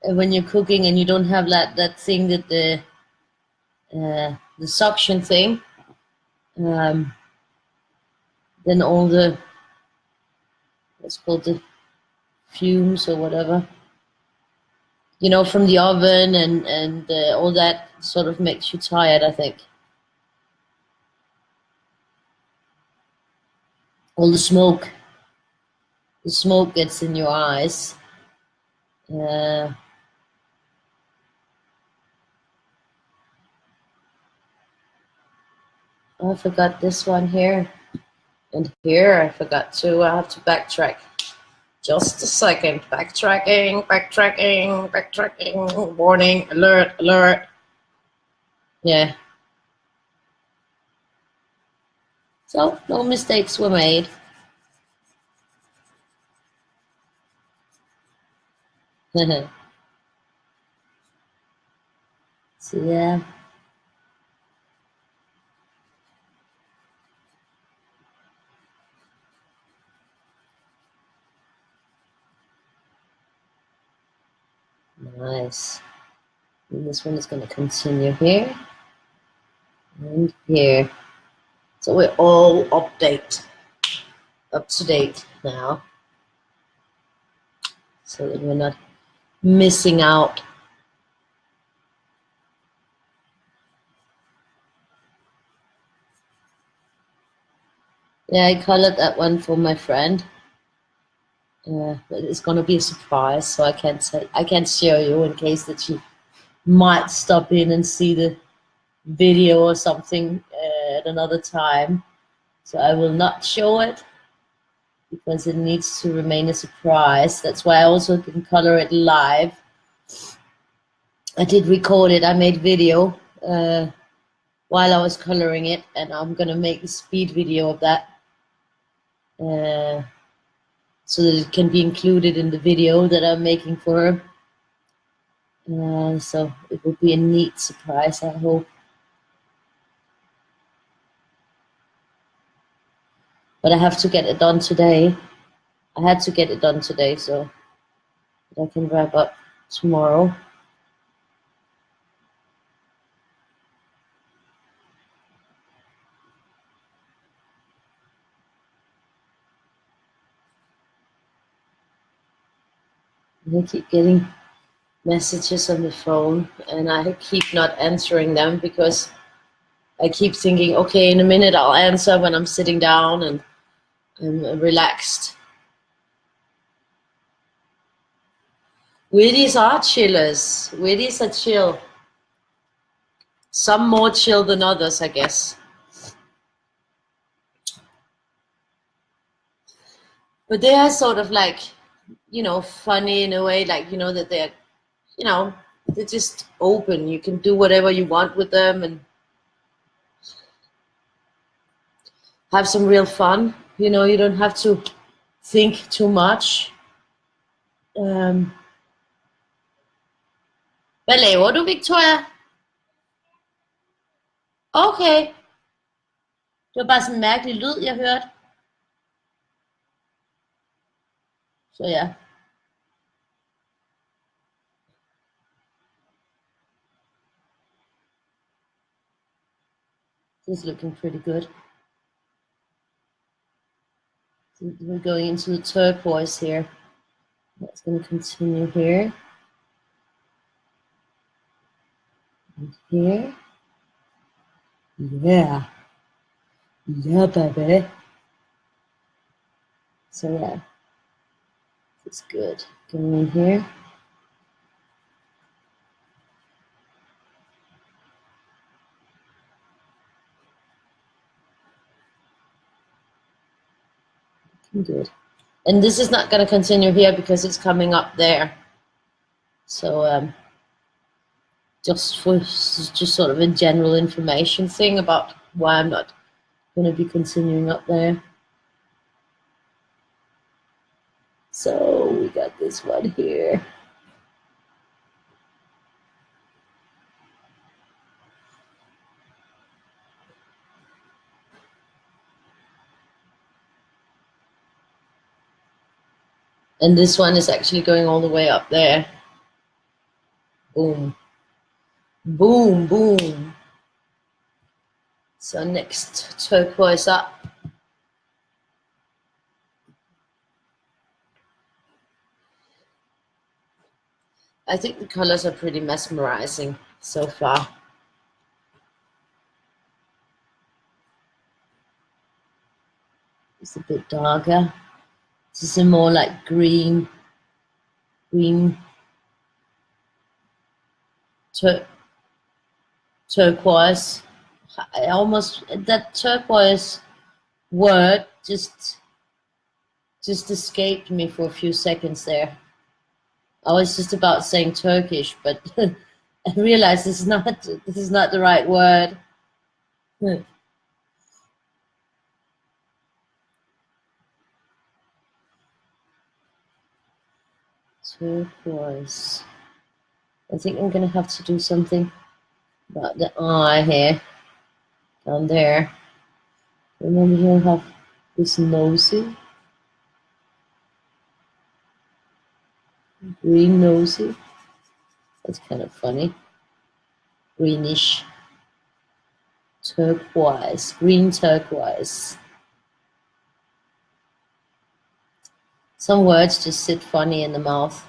when you're cooking and you don't have that thing that the suction thing, then all the, what's called, the fumes or whatever, you know, from the oven and all that sort of makes you tired, I think. All the smoke gets in your eyes. Oh, I forgot this one here. And here I forgot to, I have to backtrack. Just a second. Backtracking. Warning, alert. Yeah. So, no mistakes were made. So, yeah. Nice. And this one is going to continue here and here. So we're all up to date now. So that we're not missing out. Yeah, I colored that one for my friend. But it's gonna be a surprise, so I can't show you in case that you might stop in and see the video or something at another time. So I will not show it because it needs to remain a surprise. That's why I also didn't color it live. I did record it. I made video while I was coloring it, and I'm gonna make a speed video of that so that it can be included in the video that I'm making for her. So it will be a neat surprise, I hope. But I have to get it done today. I had to get it done today so that I can wrap up tomorrow. I keep getting messages on the phone and I keep not answering them because I keep thinking, okay, in a minute I'll answer when I'm sitting down and I'm relaxed. Weirdies are chillers. Weirdies are chill. Some more chill than others, I guess. But they are sort of like, you know, funny in a way, like, you know, that they're, you know, they're just open. You can do whatever you want with them and have some real fun. You know, you don't have to think too much. Hvad laver du, Victoria? Okay. Det var bare sådan en mærkelig lyd, jeg hørte. Så ja. This is looking pretty good. So we're going into the turquoise here. That's going to continue here. And here. Yeah. Yeah, baby. So yeah. It's good. Going in here. Good. And this is not going to continue here because it's coming up there. So just sort of a general information thing about why I'm not going to be continuing up there. So we got this one here. And this one is actually going all the way up there. Boom. Boom, boom. So next turquoise up. I think the colors are pretty mesmerizing so far. It's a bit darker. This is a more like green turquoise. I almost, that turquoise word just escaped me for a few seconds there. I was just about saying Turkish, but I realized this is not the right word. Turquoise. I think I'm gonna have to do something about the eye here, down there. Remember here I have this nosy, green nosy. That's kind of funny. Greenish. Turquoise, green turquoise. Some words just sit funny in the mouth.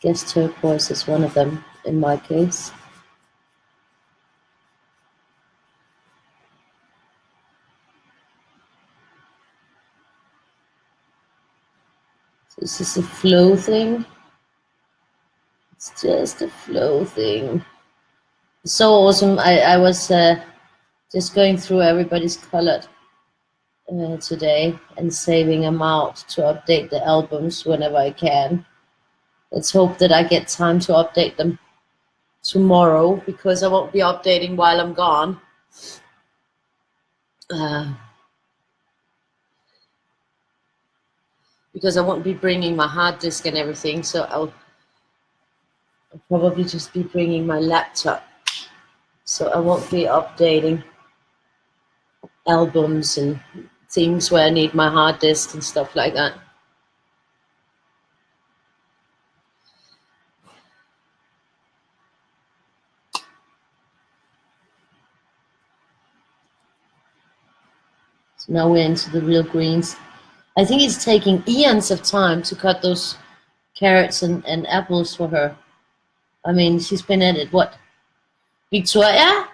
Guess turquoise is one of them in my case. So this is a flow thing. It's just a flow thing. So awesome. I was just going through everybody's colored today and saving them out to update the albums whenever I can. Let's hope that I get time to update them tomorrow because I won't be updating while I'm gone. Because I won't be bringing my hard disk and everything, so I'll probably just be bringing my laptop. So I won't be updating albums and things where I need my hard disk and stuff like that. So now we're into the real greens. I think it's taking eons of time to cut those carrots and apples for her. I mean, she's been at it, what? Victoria?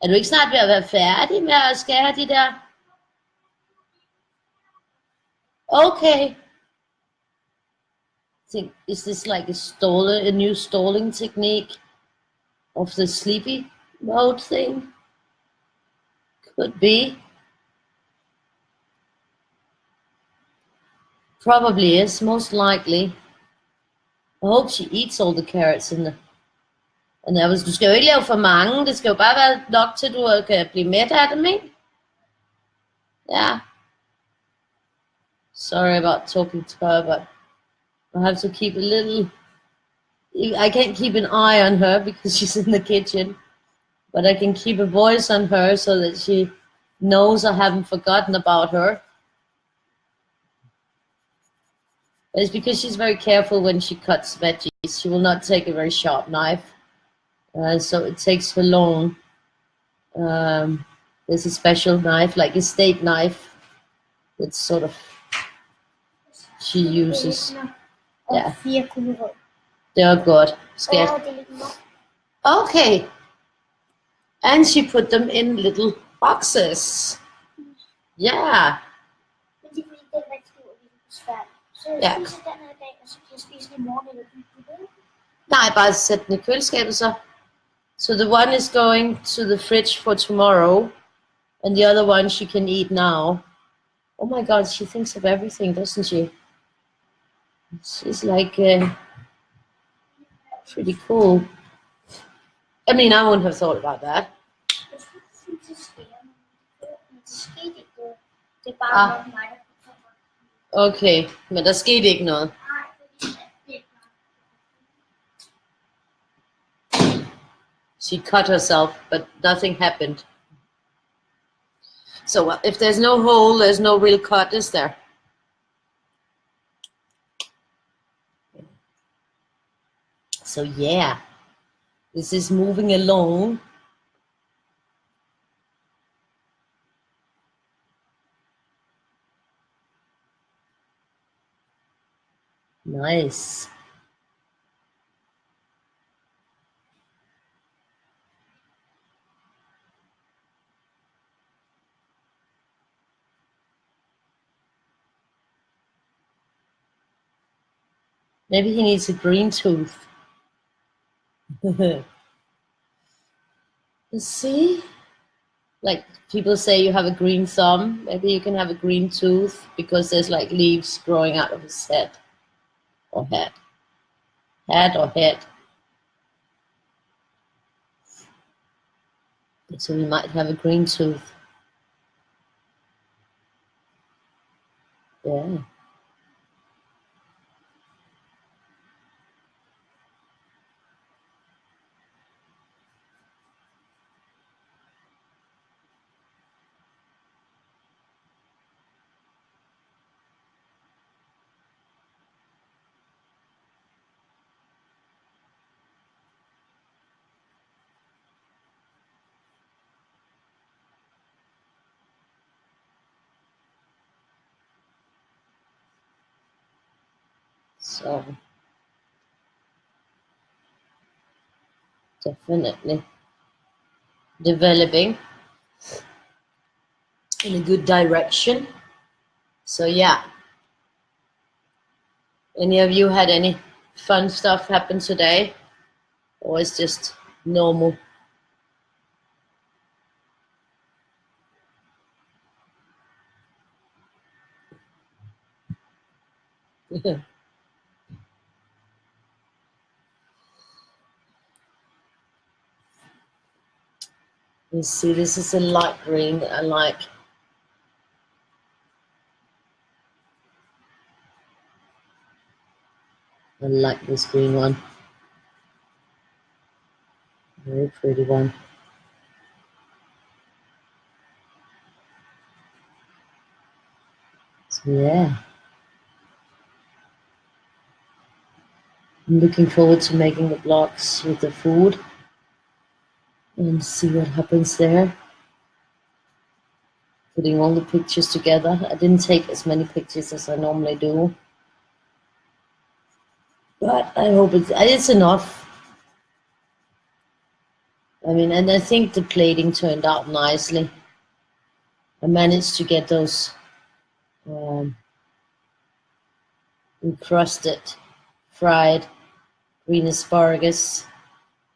Er du ikke snart ved at være færdig med at skære de der? Okay. Is this like a new stalling technique of the sleepy mode thing? Could be. Probably is, most likely. I hope she eats all the carrots in the... Og du skal jo ikke lave for mange, det skal jo bare være nok til du kan blive mæt af dem, ikke? Yeah. Sorry about talking to her, but I have to keep a little... I can't keep an eye on her because she's in the kitchen, but I can keep a voice on her so that she knows I haven't forgotten about her. But it's because she's very careful when she cuts veggies. She will not take a very sharp knife. So it takes her long. There's a special knife, like a steak knife, that sort of she uses. Yeah. They're good. Okay. And she put them in little boxes. Yeah. Ja. Nej, bare sæt den i køleskabet så. So the one is going to the fridge for tomorrow, And the other one she can eat now. Oh my God, she thinks of everything, doesn't she? She's like pretty cool. I mean, I wouldn't have thought about that. Okay, men der skete ikke noget. She cut herself, but nothing happened. So if there's no hole, there's no real cut, is there? So yeah, this is moving along. Nice. Maybe he needs a green tooth. See? Like people say you have a green thumb. Maybe you can have a green tooth because there's like leaves growing out of his head. Or head. Head or head. So we might have a green tooth. Yeah. So definitely developing in a good direction. So yeah. Any of you had any fun stuff happen today? Or it's just normal? You see, this is a light green that I like. I like this green one. Very pretty one. So yeah. I'm looking forward to making the blocks with the food and see what happens there. Putting all the pictures together. I didn't take as many pictures as I normally do. But I hope it's enough. I mean, and I think the plating turned out nicely. I managed to get those encrusted, fried green asparagus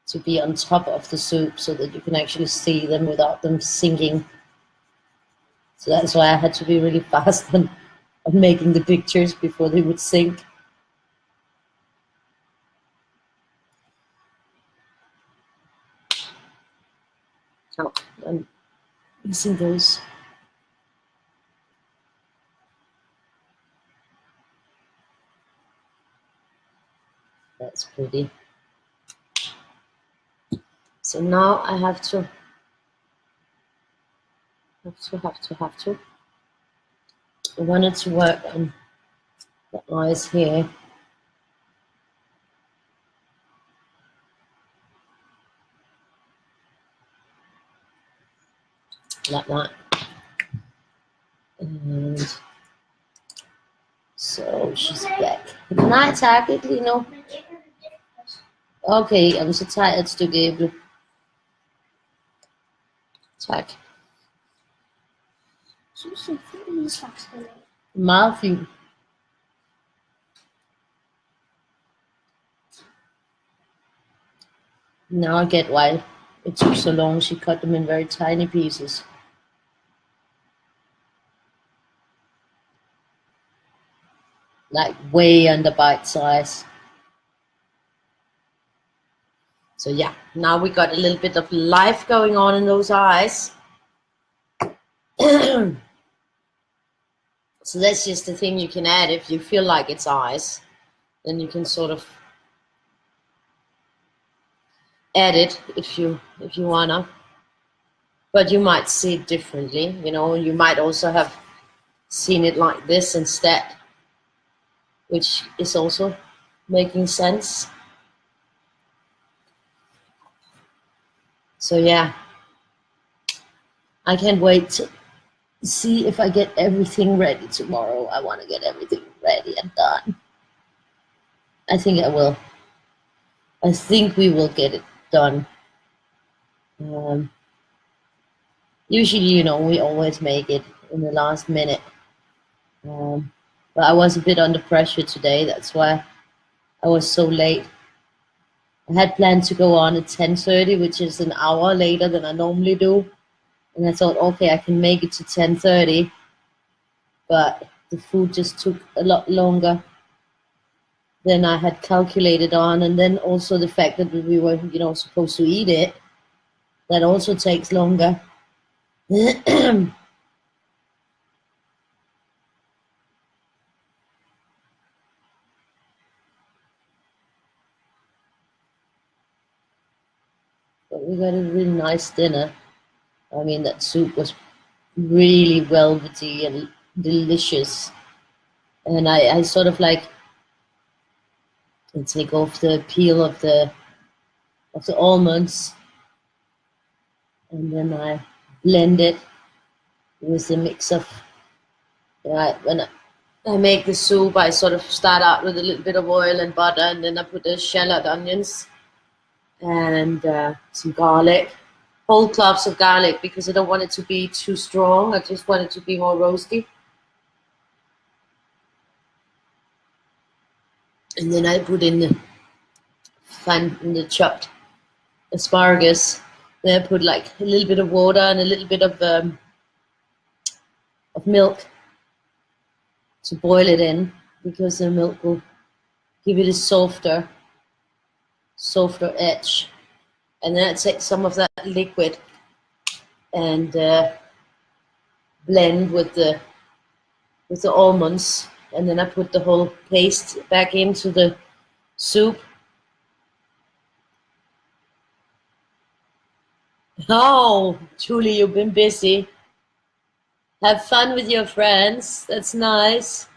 to be on top of the soup so that you can actually see them without them sinking. So that's why I had to be really fast on making the pictures before they would sink. Oh, I'm missing those. That's pretty. So now I have to. I wanted to work on the eyes here. Like that. And so she's back. Nej tak, ikke lige nu. Okay, jamen så tager jeg et stykke æble. Tak. Synes du, det er slags Meget fint. Now I get why it took so long. She cut them in very tiny pieces. like way under bite size. So yeah, now we got a little bit of life going on in those eyes. So that's just the thing you can add. If you feel like it's eyes, then you can sort of add it if you wanna. But you might see it differently, you know. You might also have seen it like this instead, which is also making sense. So yeah, I can't wait to see if I get everything ready tomorrow. I want to get everything ready and done. I think I will. I think we will get it done. Usually, you know, we always make it in the last minute. But I was a bit under pressure today. That's why I was so late. I had planned to go on at 10:30, which is an hour later than I normally do. And I thought, okay, I can make it to 10:30. But the food just took a lot longer than I had calculated on. And then also the fact that we were, you know, supposed to eat it, that also takes longer. But we got a really nice dinner. I mean, that soup was really velvety and delicious. And I sort of like take off the peel of the almonds, and then I blend it with a mix of, when I make the soup, I sort of start out with a little bit of oil and butter, and then I put the shallot onions and some garlic, whole cloves of garlic, because I don't want it to be too strong. I just want it to be more roasty. And then I put in the chopped asparagus. Then I put like a little bit of water and a little bit of milk to boil it in, because the milk will give it a softer edge. And then I take some of that liquid and blend with the almonds, and then I put the whole paste back into the soup. Oh, Julie, you've been busy. Have fun with your friends. That's nice.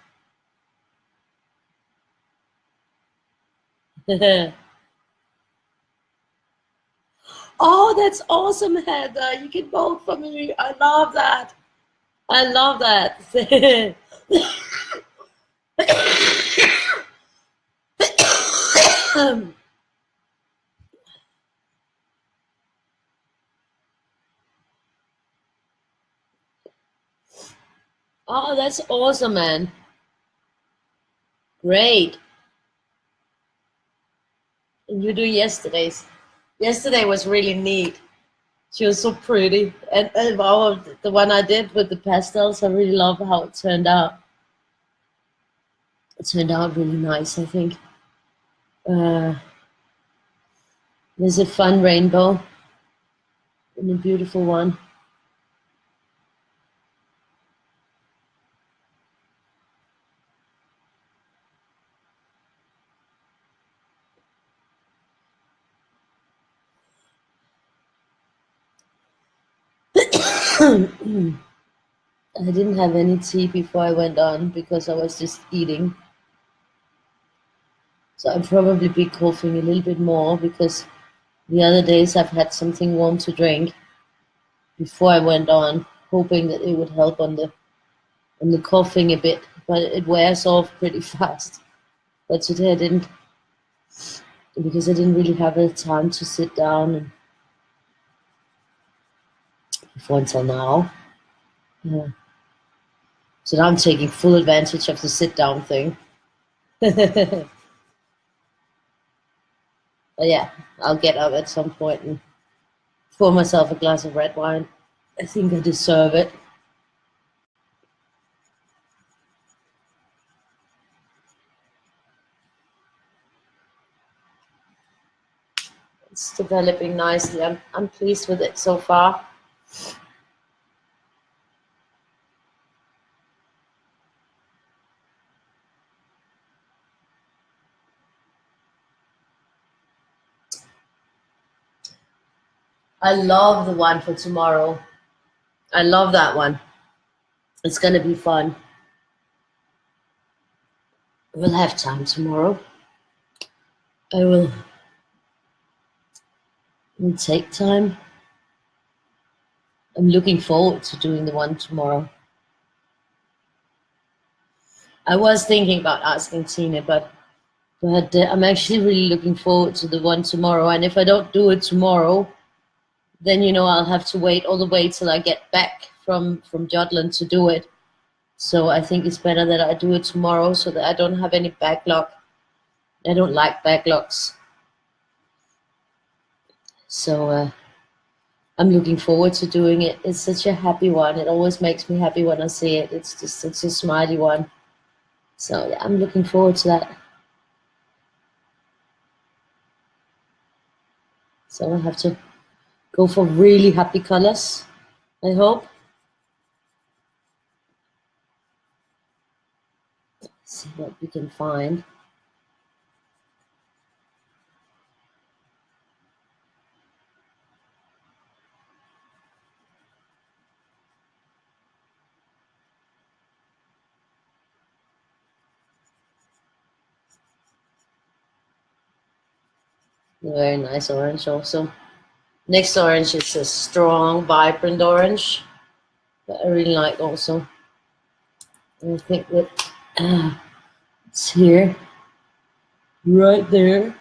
Oh, that's awesome, Heather. You can vote for me. I love that. I love that. Oh, that's awesome, man. Great. And you do yesterday's. Yesterday was really neat. She was so pretty. And the one I did with the pastels, I really love how it turned out. It turned out really nice, I think. There's a fun rainbow and a beautiful one. I didn't have any tea before I went on because I was just eating. So I'll probably be coughing a little bit more, because the other days I've had something warm to drink before I went on, hoping that it would help on the coughing a bit, but it wears off pretty fast. But today I didn't, because I didn't really have the time to sit down and before until now. Yeah. So now I'm taking full advantage of the sit down thing. But yeah, I'll get up at some point and pour myself a glass of red wine. I think I deserve it. It's developing nicely. I'm pleased with it so far. I love the one for tomorrow. I love that one. It's gonna be fun. We'll have time tomorrow. I will take time. I'm looking forward to doing the one tomorrow. I was thinking about asking Tina, but I'm actually really looking forward to the one tomorrow. And if I don't do it tomorrow, then I'll have to wait all the way till I get back from Jutland to do it. So I think it's better that I do it tomorrow so that I don't have any backlog. I don't like backlogs. So I'm looking forward to doing it. It's such a happy one. It always makes me happy when I see it. It's just such a smiley one. So yeah, I'm looking forward to that. So I have to go for really happy colors, I hope. See what we can find. Very nice orange also. Next orange is a strong, vibrant orange that I really like also. And I think that it's here, right there.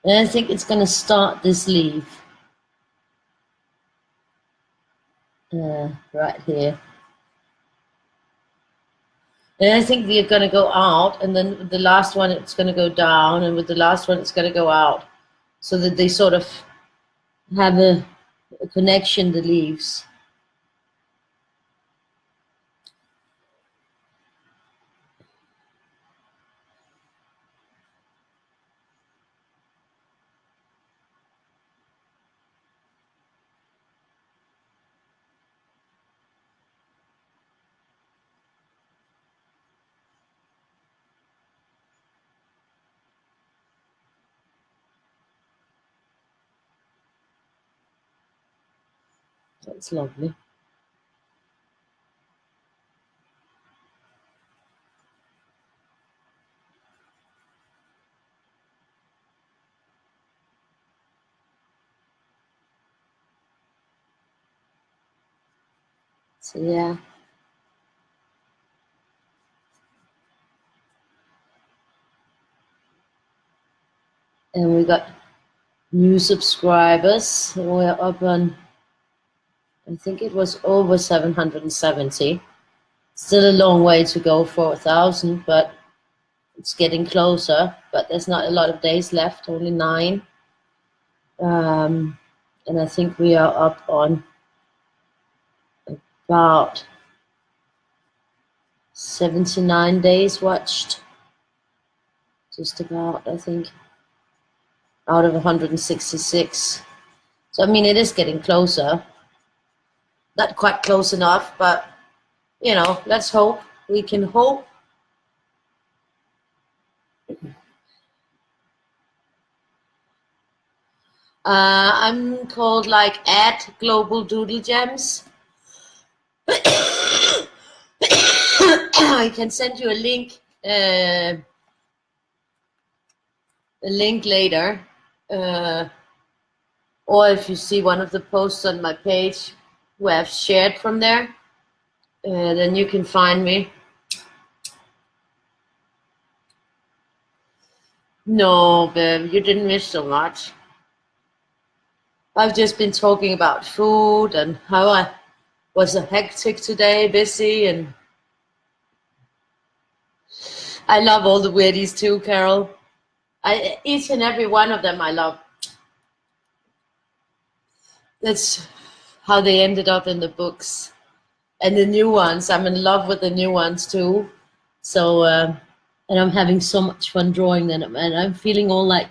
And I think it's going to start this leaf. Right here. And I think they're going to go out, and then the last one it's going to go down, and with the last one it's going to go out, so that they sort of have a connection, the leaves. That's lovely. So yeah. And we got new subscribers. We're up on, I think it was over 770. Still a long way to go for 1,000, but it's getting closer. But there's not a lot of days left, only 9. And I think we are up on about 79 days watched. Just about, I think, out of 166. So, I mean, it is getting closer. Not quite close enough, but, let's hope. We can hope. I'm called like @Global Doodle Gems. I can send you a link later, or if you see one of the posts on my page where I've shared from there, then you can find me. No, babe, you didn't miss so much. I've just been talking about food and how I was hectic today, busy, and I love all the Weirdies too, Carol. Each and every one of them I love. That's how they ended up in the books. And the new ones, I'm in love with the new ones too. So and I'm having so much fun drawing them, and I'm feeling all like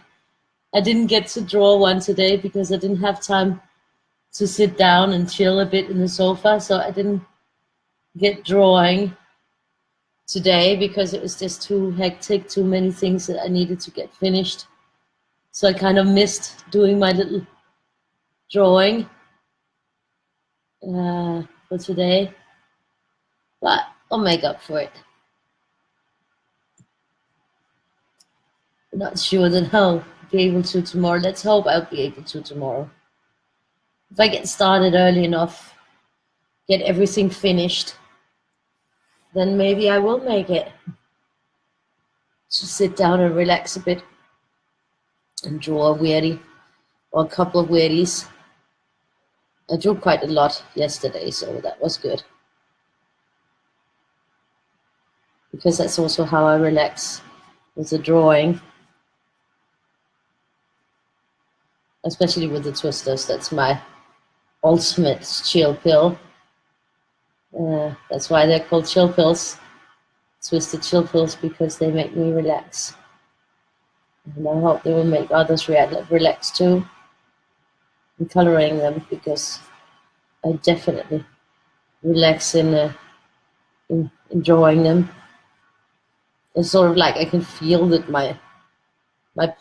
I didn't get to draw one today because I didn't have time to sit down and chill a bit in the sofa, so I didn't get drawing today because it was just too hectic, too many things that I needed to get finished. So I kind of missed doing my little drawing for today, but I'll make up for it. I'm not sure that I'll be able to tomorrow. Let's hope I'll be able to tomorrow. If I get started early enough, get everything finished, then maybe I will make it. Just sit down and relax a bit and draw a weirdie or a couple of weirdies. I drew quite a lot yesterday, so that was good. Because that's also how I relax with the drawing. Especially with the twisters, that's my ultimate chill pill. That's why they're called chill pills. Twisted chill pills, because they make me relax. And I hope they will make others relax too. I'm coloring them because I definitely relax in drawing them. It's sort of like I can feel that my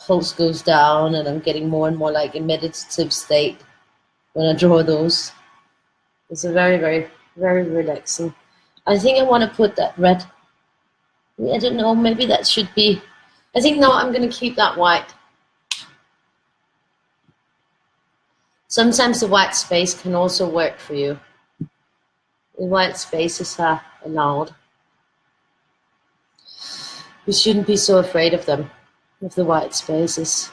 pulse goes down and I'm getting more and more like a meditative state when I draw those. It's a very, very, very relaxing. I think I want to put that red. I don't know, maybe that should be, I think no, I'm going to keep that white. Sometimes the white space can also work for you. The white spaces are allowed. You shouldn't be so afraid of them, of the white spaces.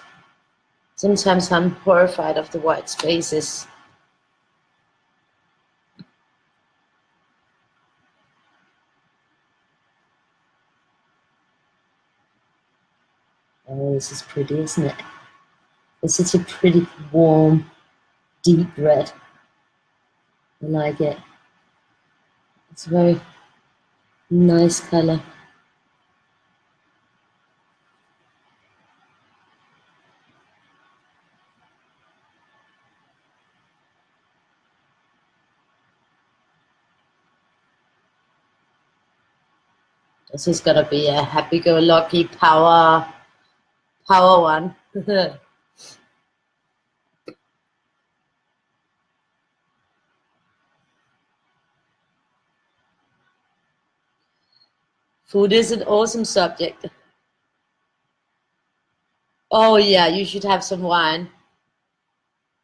Sometimes I'm horrified of the white spaces. Oh, this is pretty, isn't it? It's such a pretty, warm, deep red. I like it. It's a very nice color. This is gonna be a happy-go-lucky power one. Food is an awesome subject. Oh yeah, you should have some wine.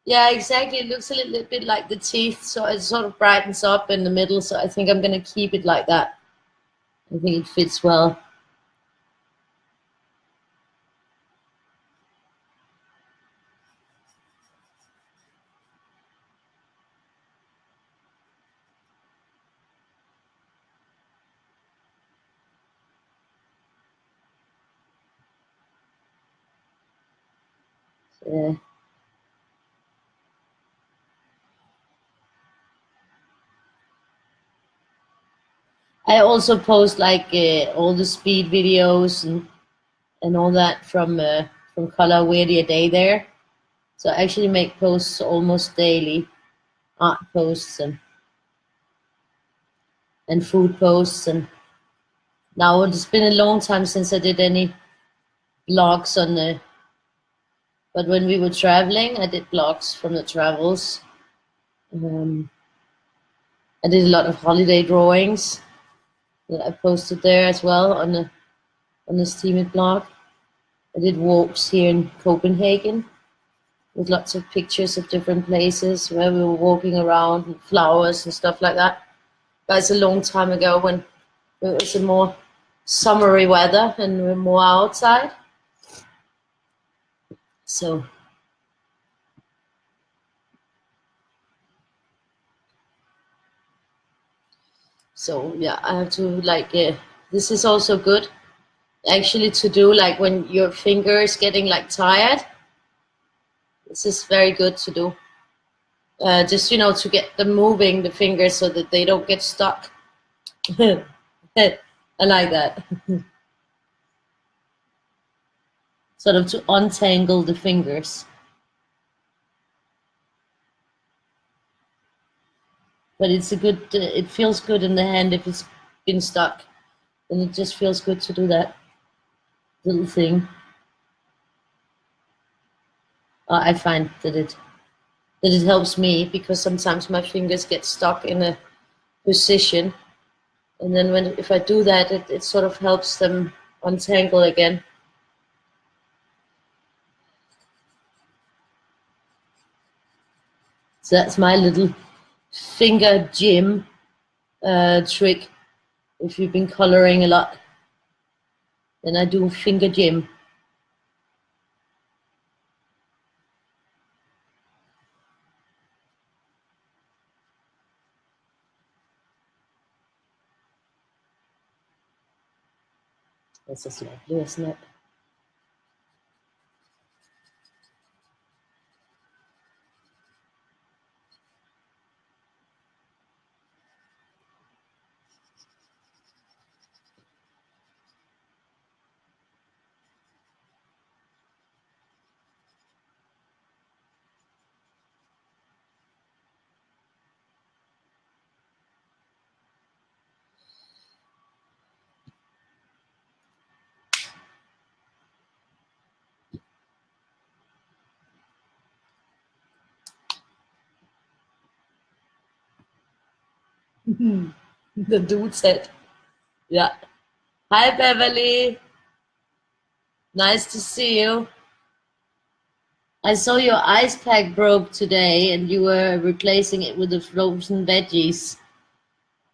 Yeah, exactly. It looks a little bit like the teeth, so it sort of brightens up in the middle. So I think I'm gonna keep it like that. I think it fits well. Yeah. I also post like all the speed videos and all that from Color Weirdie a day there. So I actually make posts almost daily, art posts and food posts. And now it's been a long time since I did any blogs on the. But when we were traveling, I did blogs from the travels. I did a lot of holiday drawings that I posted there as well on the Steam blog. I did walks here in Copenhagen with lots of pictures of different places where we were walking around and flowers and stuff like that. That's a long time ago when it was a more summery weather and we were more outside. So yeah, I have to like, this is also good actually to do like when your finger is getting like tired. This is very good to do. Just, to get them moving, the fingers, so that they don't get stuck. I like that. sort of to untangle the fingers. But it's a good, it feels good in the hand if it's been stuck. And it just feels good to do that little thing. I find that it helps me, because sometimes my fingers get stuck in a position, and then if I do that, it sort of helps them untangle again. So that's my little finger gym trick. If you've been coloring a lot, then I do finger gym. This is lovely, isn't it? The dude said, yeah. Hi, Beverly. Nice to see you. I saw your ice pack broke today and you were replacing it with the frozen veggies.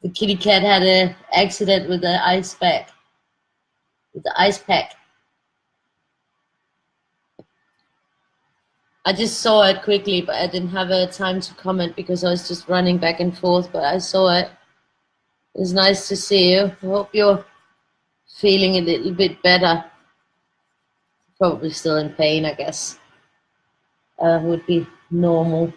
The kitty cat had an accident with the ice pack. With the ice pack. I just saw it quickly, but I didn't have a time to comment because I was just running back and forth, but I saw it. It was nice to see you. I hope you're feeling a little bit better. Probably still in pain, I guess. Would be normal.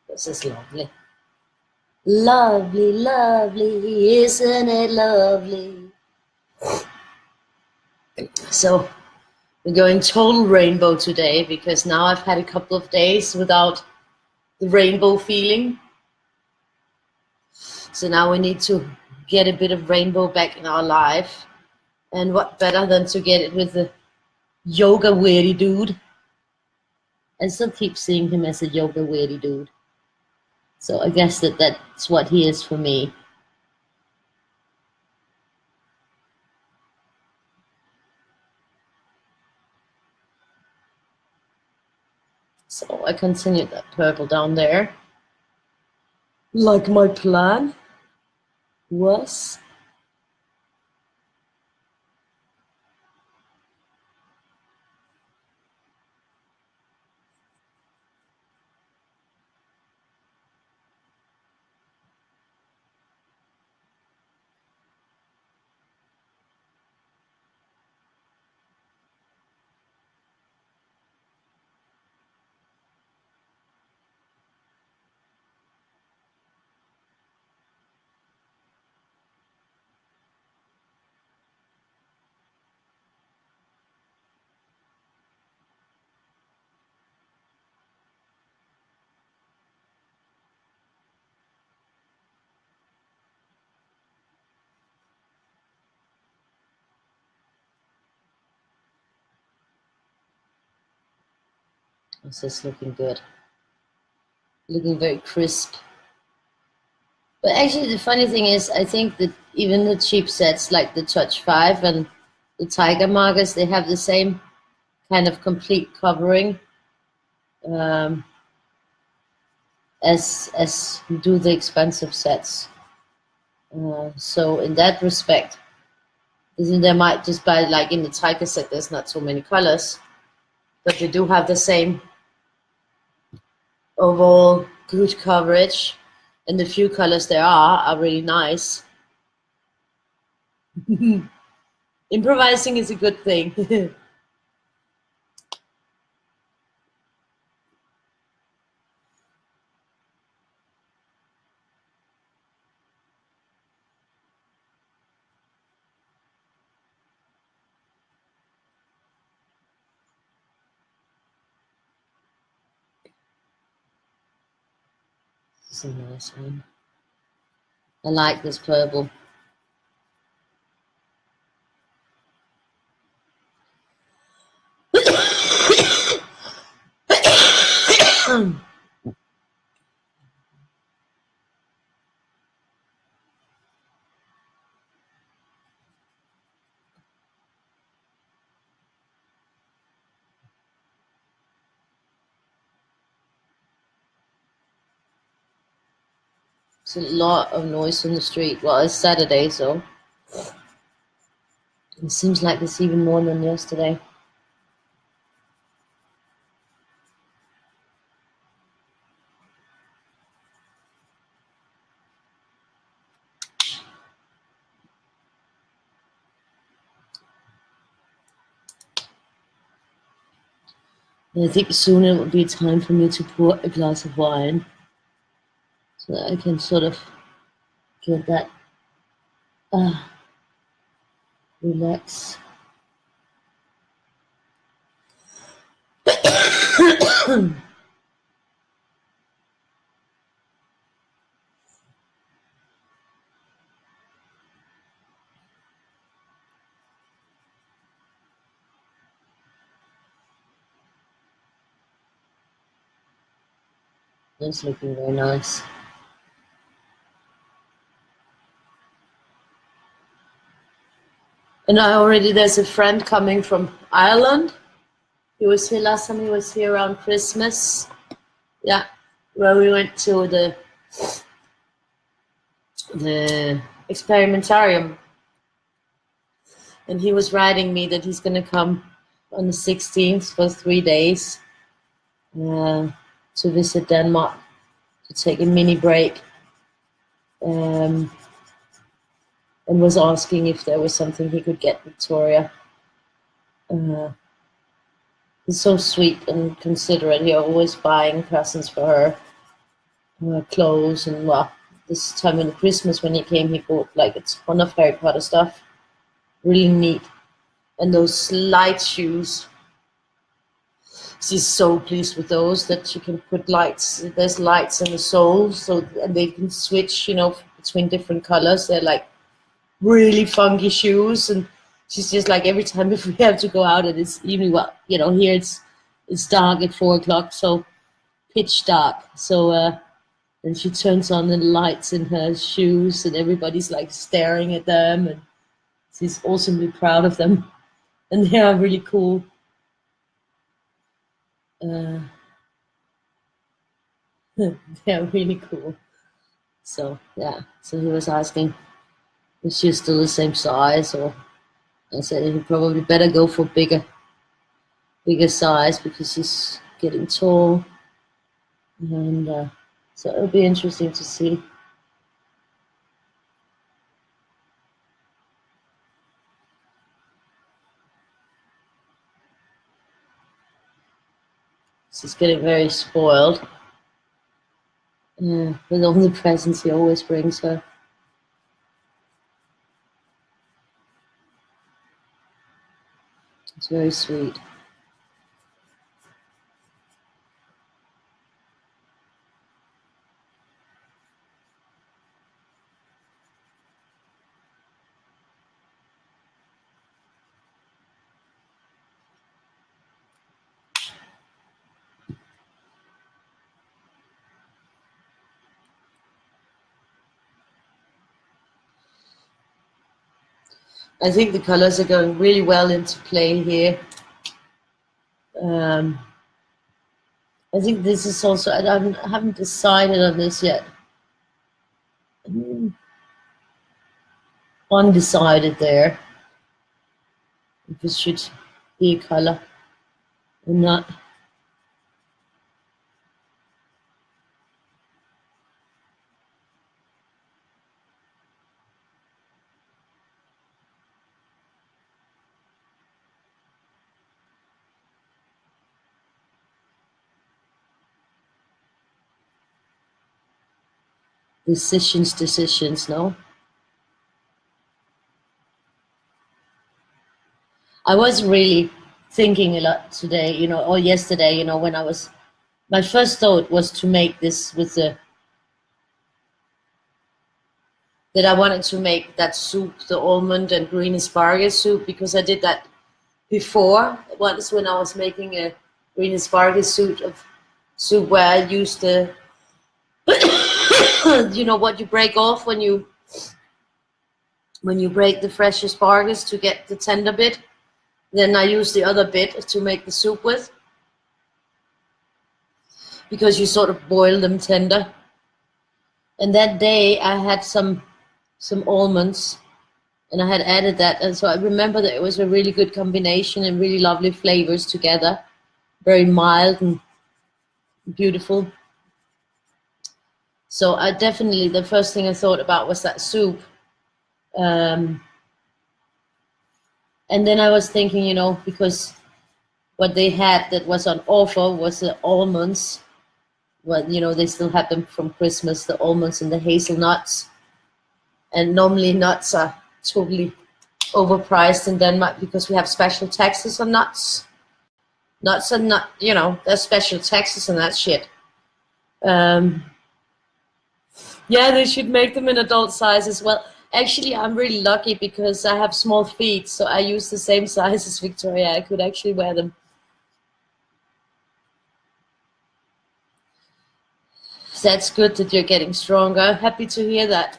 This is lovely. Lovely, lovely, isn't it lovely? So we're going total rainbow today because now I've had a couple of days without the rainbow feeling. So now we need to get a bit of rainbow back in our life. And what better than to get it with the yoga Weirdie dude. I still keep seeing him as a yoga Weirdie dude. So I guess that's what he is for me. So I continued that purple down there, like my plan was. This is looking good. Looking very crisp. But actually the funny thing is, I think that even the cheap sets like the Touch 5 and the Tiger markers, they have the same kind of complete covering as do the expensive sets. So in that respect, there might just by like in the tiger set, there's not so many colors, but they do have the same overall good coverage, and the few colors there are really nice. Improvising is a good thing. This is a nice one. I like this purple. There's a lot of noise on the street. Well, it's Saturday, so it seems like there's even more than yesterday. And I think soon it will be time for me to pour a glass of wine so that I can sort of get that relax. It's looking very nice. And there's a friend coming from Ireland. He was here last time. He was here around Christmas. Yeah, where we went to the experimentarium. And he was writing me that he's going to come on the 16th for 3 days to visit Denmark, to take a mini break. And was asking if there was something he could get Victoria. He's so sweet and considerate. He's always buying presents for her, clothes, and well, this time in Christmas when he came, he bought like a ton of Harry Potter stuff. Really neat. And those light shoes. She's so pleased with those that she can put lights. There's lights in the soles, so and they can switch, between different colors. They're like really funky shoes, and she's just like every time if we have to go out and it's evening, well, here it's dark at 4 o'clock, so pitch dark. So and she turns on the lights in her shoes, and everybody's like staring at them, and she's awesomely proud of them, and they are really cool. They're really cool. So yeah, so he was asking if she's still the same size, or I said he probably better go for bigger size because he's getting tall, and so it'll be interesting to see. She's getting very spoiled with all the presents he always brings her. It's very sweet. I think the colors are going really well into play here. I think this is also, I haven't decided on this yet. Undecided there, if it should be a color or not. Decisions, no? I was really thinking a lot today, you know, or yesterday, you know, when I was, my first thought was to make this with the, that I wanted to make that soup, the almond and green asparagus soup, because I did that before, once when I was making a green asparagus soup where I used the, you know, what you break off when you break the fresh asparagus to get the tender bit. Then I use the other bit to make the soup with, because you sort of boil them tender. And that day I had some almonds, and I had added that, and so I remember that it was a really good combination and really lovely flavors together, very mild and beautiful. So I definitely, the first thing I thought about was that soup. And then I was thinking, you know, because what they had that was on offer was the almonds. Well, you know, they still have them from Christmas, the almonds and the hazelnuts. And normally nuts are totally overpriced in Denmark because we have special taxes on nuts. Nuts are not, you know, there's special taxes on that shit. Yeah, they should make them in adult size as well. Actually, I'm really lucky because I have small feet, so I use the same size as Victoria. I could actually wear them. That's good that you're getting stronger. Happy to hear that.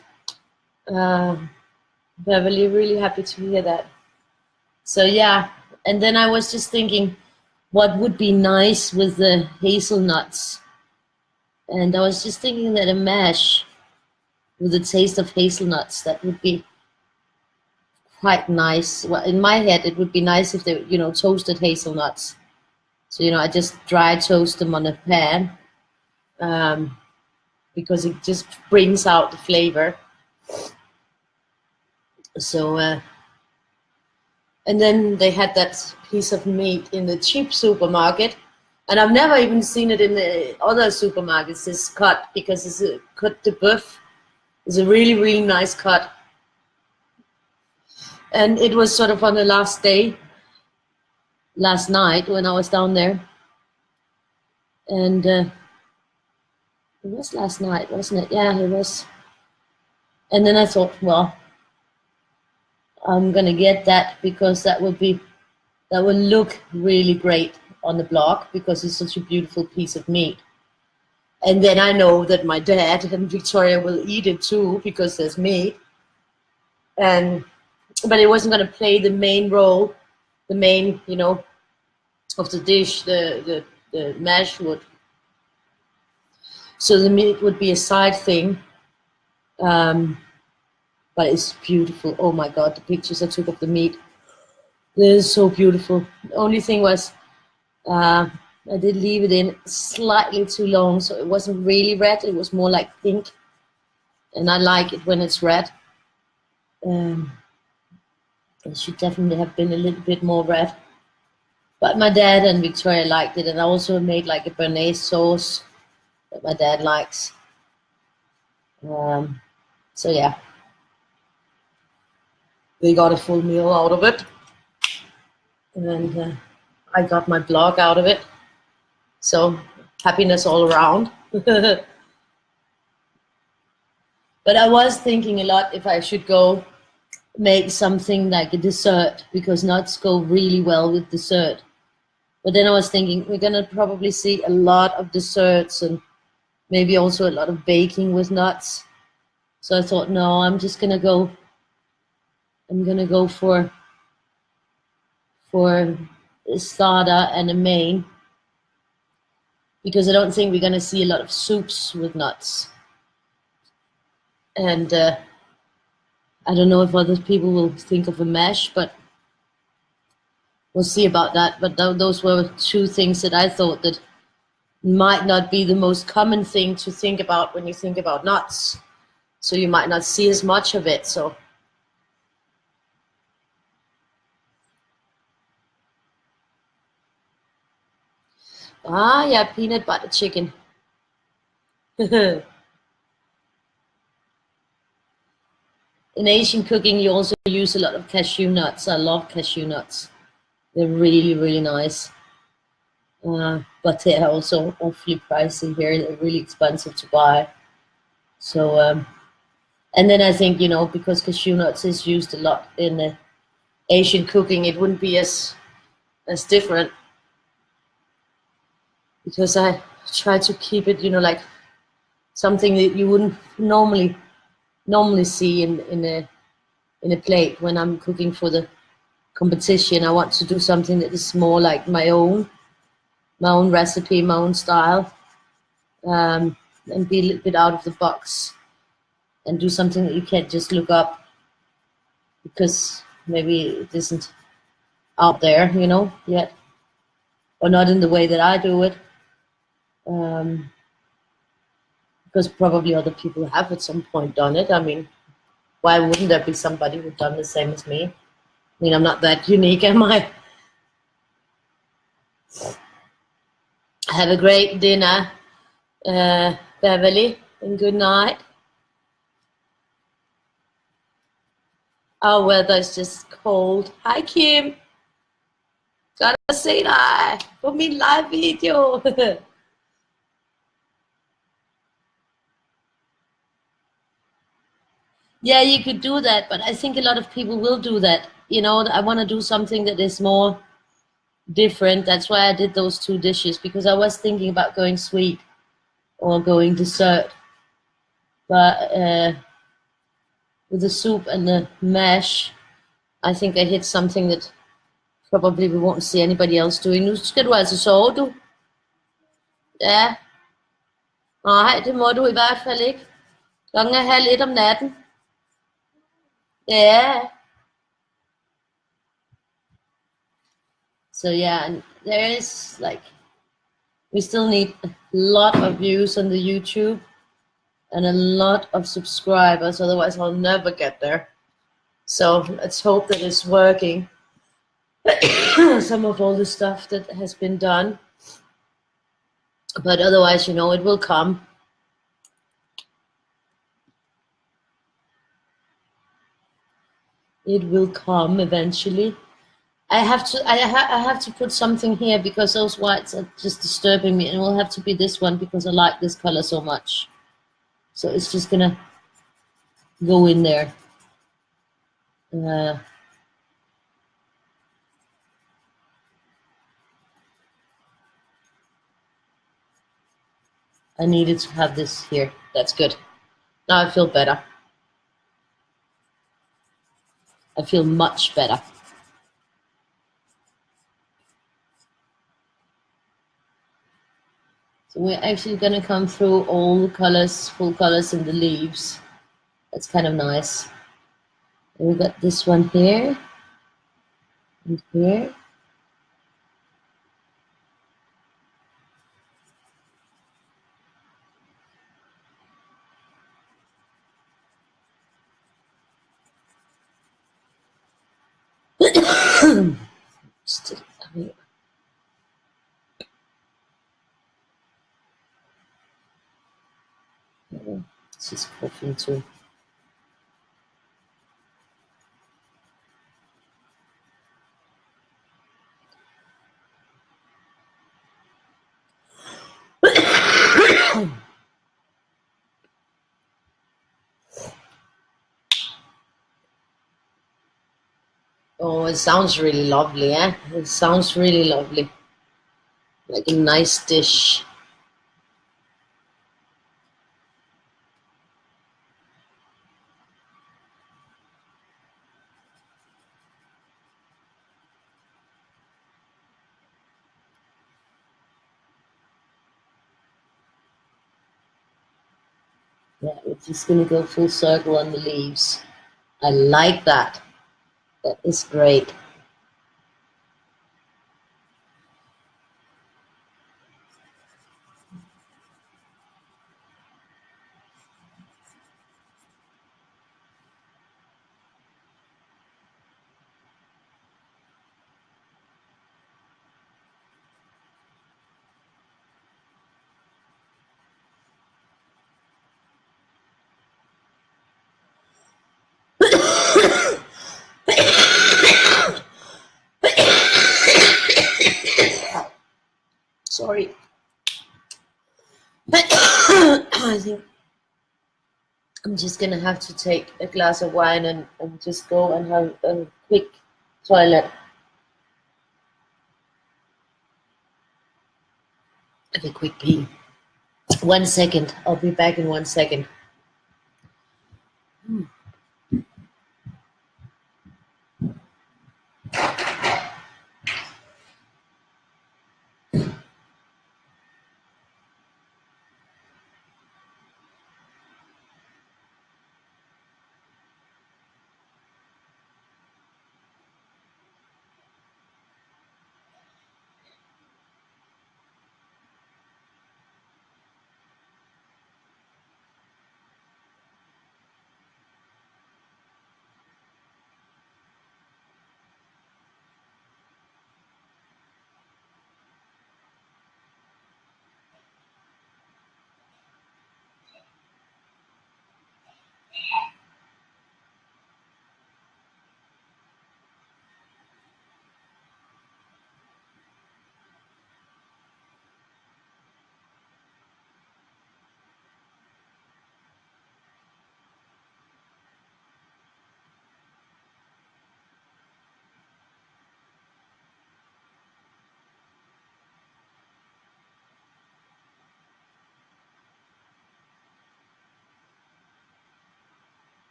Beverly, really happy to hear that. So yeah, and then I was just thinking what would be nice with the hazelnuts. And I was just thinking that a mash with the taste of hazelnuts, that would be quite nice. Well, in my head, it would be nice if they, you know, toasted hazelnuts. So, you know, I just dry toast them on a pan, because it just brings out the flavor. So, and then they had that piece of meat in the cheap supermarket, and I've never even seen it in the other supermarkets, this cut, because it's a cut de boeuf. It's a really, really nice cut. And it was sort of on the last day, last night when I was down there. And it was last night, wasn't it? Yeah, it was. And then I thought, well, I'm gonna get that because that will look really great on the blog because it's such a beautiful piece of meat. And then I know that my dad and Victoria will eat it too because there's meat. But it wasn't going to play the main role, the main, you know, of the dish, the mash would. So the meat would be a side thing. But it's beautiful. Oh my God, the pictures I took of the meat. They're so beautiful. The only thing was, I did leave it in slightly too long, so it wasn't really red. It was more like pink. And I like it when it's red. It should definitely have been a little bit more red. But my dad and Victoria liked it, and I also made like a béarnaise sauce that my dad likes. So yeah, they got a full meal out of it, and I got my blog out of it. So happiness all around. But I was thinking a lot if I should go make something like a dessert, because nuts go really well with dessert. But then I was thinking we're gonna probably see a lot of desserts and maybe also a lot of baking with nuts. So I thought, no, I'm gonna go for starter and a main, because I don't think we're going to see a lot of soups with nuts. And I don't know if other people will think of a mash, but we'll see about that. But those were two things that I thought that might not be the most common thing to think about when you think about nuts. So you might not see as much of it. So yeah, peanut butter chicken. In Asian cooking, you also use a lot of cashew nuts. I love cashew nuts. They're really, really nice. But they're also awfully pricey here. They're really expensive to buy. So, and then I think, because cashew nuts is used a lot in Asian cooking, it wouldn't be as different, because I try to keep it, like something that you wouldn't normally see in a plate when I'm cooking for the competition. I want to do something that is more like my own recipe, my own style, and be a little bit out of the box, and do something that you can't just look up, because maybe it isn't out there, yet, or not in the way that I do it, because probably other people have at some point done it. I mean, why wouldn't there be somebody who's done the same as me? I mean, I'm not that unique, am I? Have a great dinner, Beverly, and good night. Our weather is just cold. Hi, Kim. Gotta say hi for me live video. Yeah, you could do that, but I think a lot of people will do that. I want to do something that is more different. That's why I did those two dishes, because I was thinking about going sweet or going dessert. But with the soup and the mash, I think I hit something that probably we won't see anybody else doing. Nu skal du altså sove, du. Ja. Nej, det må du i hvert fald ikke. Klokken er 1:30 om natten. Yeah. So yeah, and there is we still need a lot of views on the YouTube and a lot of subscribers, otherwise I'll never get there. So let's hope that it's working. Some of all the stuff that has been done. But otherwise, it will come. It will come eventually. I have to put something here, because those whites are just disturbing me, and it will have to be this one, because I like this color so much. So it's just gonna go in there. I needed to have this here. That's good. Now I feel better. I feel much better. So we're actually going to come through all the colors, full colors in the leaves. That's kind of nice. And we got this one here and here. She's coughing too. Oh, it sounds really lovely, eh? It sounds really lovely. Like a nice dish. Yeah, we're just gonna go full circle on the leaves. I like that. That is great. Sorry. I think I'm just gonna have to take a glass of wine and just go and have a quick toilet. Have a quick pee. 1 second. I'll be back in 1 second.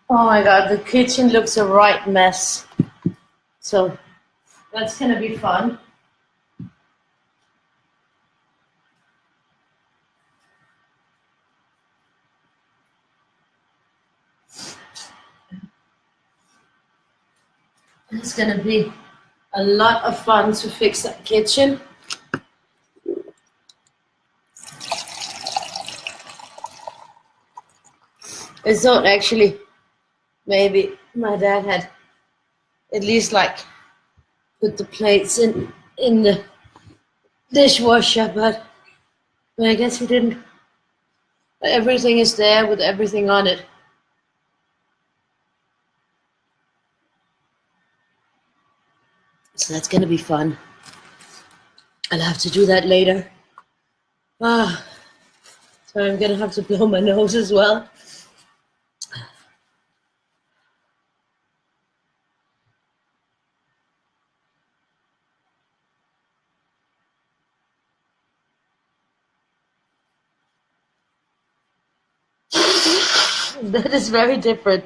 Oh my god, the kitchen looks a right mess. So that's gonna be fun. It's gonna be a lot of fun to fix that kitchen. I thought actually maybe my dad had at least like put the plates in the dishwasher, but I guess he didn't. Everything is there with everything on it. So that's gonna be fun. I'll have to do that later. Ah, so I'm gonna have to blow my nose as well. That is very different.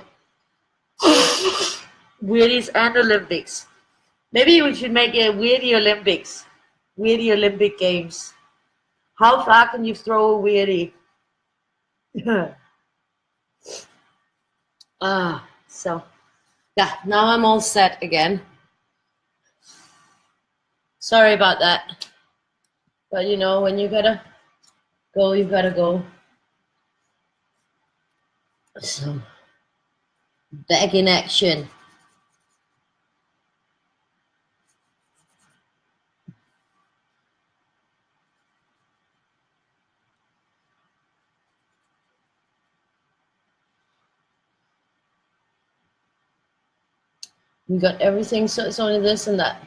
Weirdies and Olympics. Maybe we should make a Weirdie Olympics. Weirdie Olympic Games. How far can you throw a Weirdie? So yeah, now I'm all set again. Sorry about that. But you know, when you gotta go, you gotta go. So back in action. You got everything, so it's only this and that.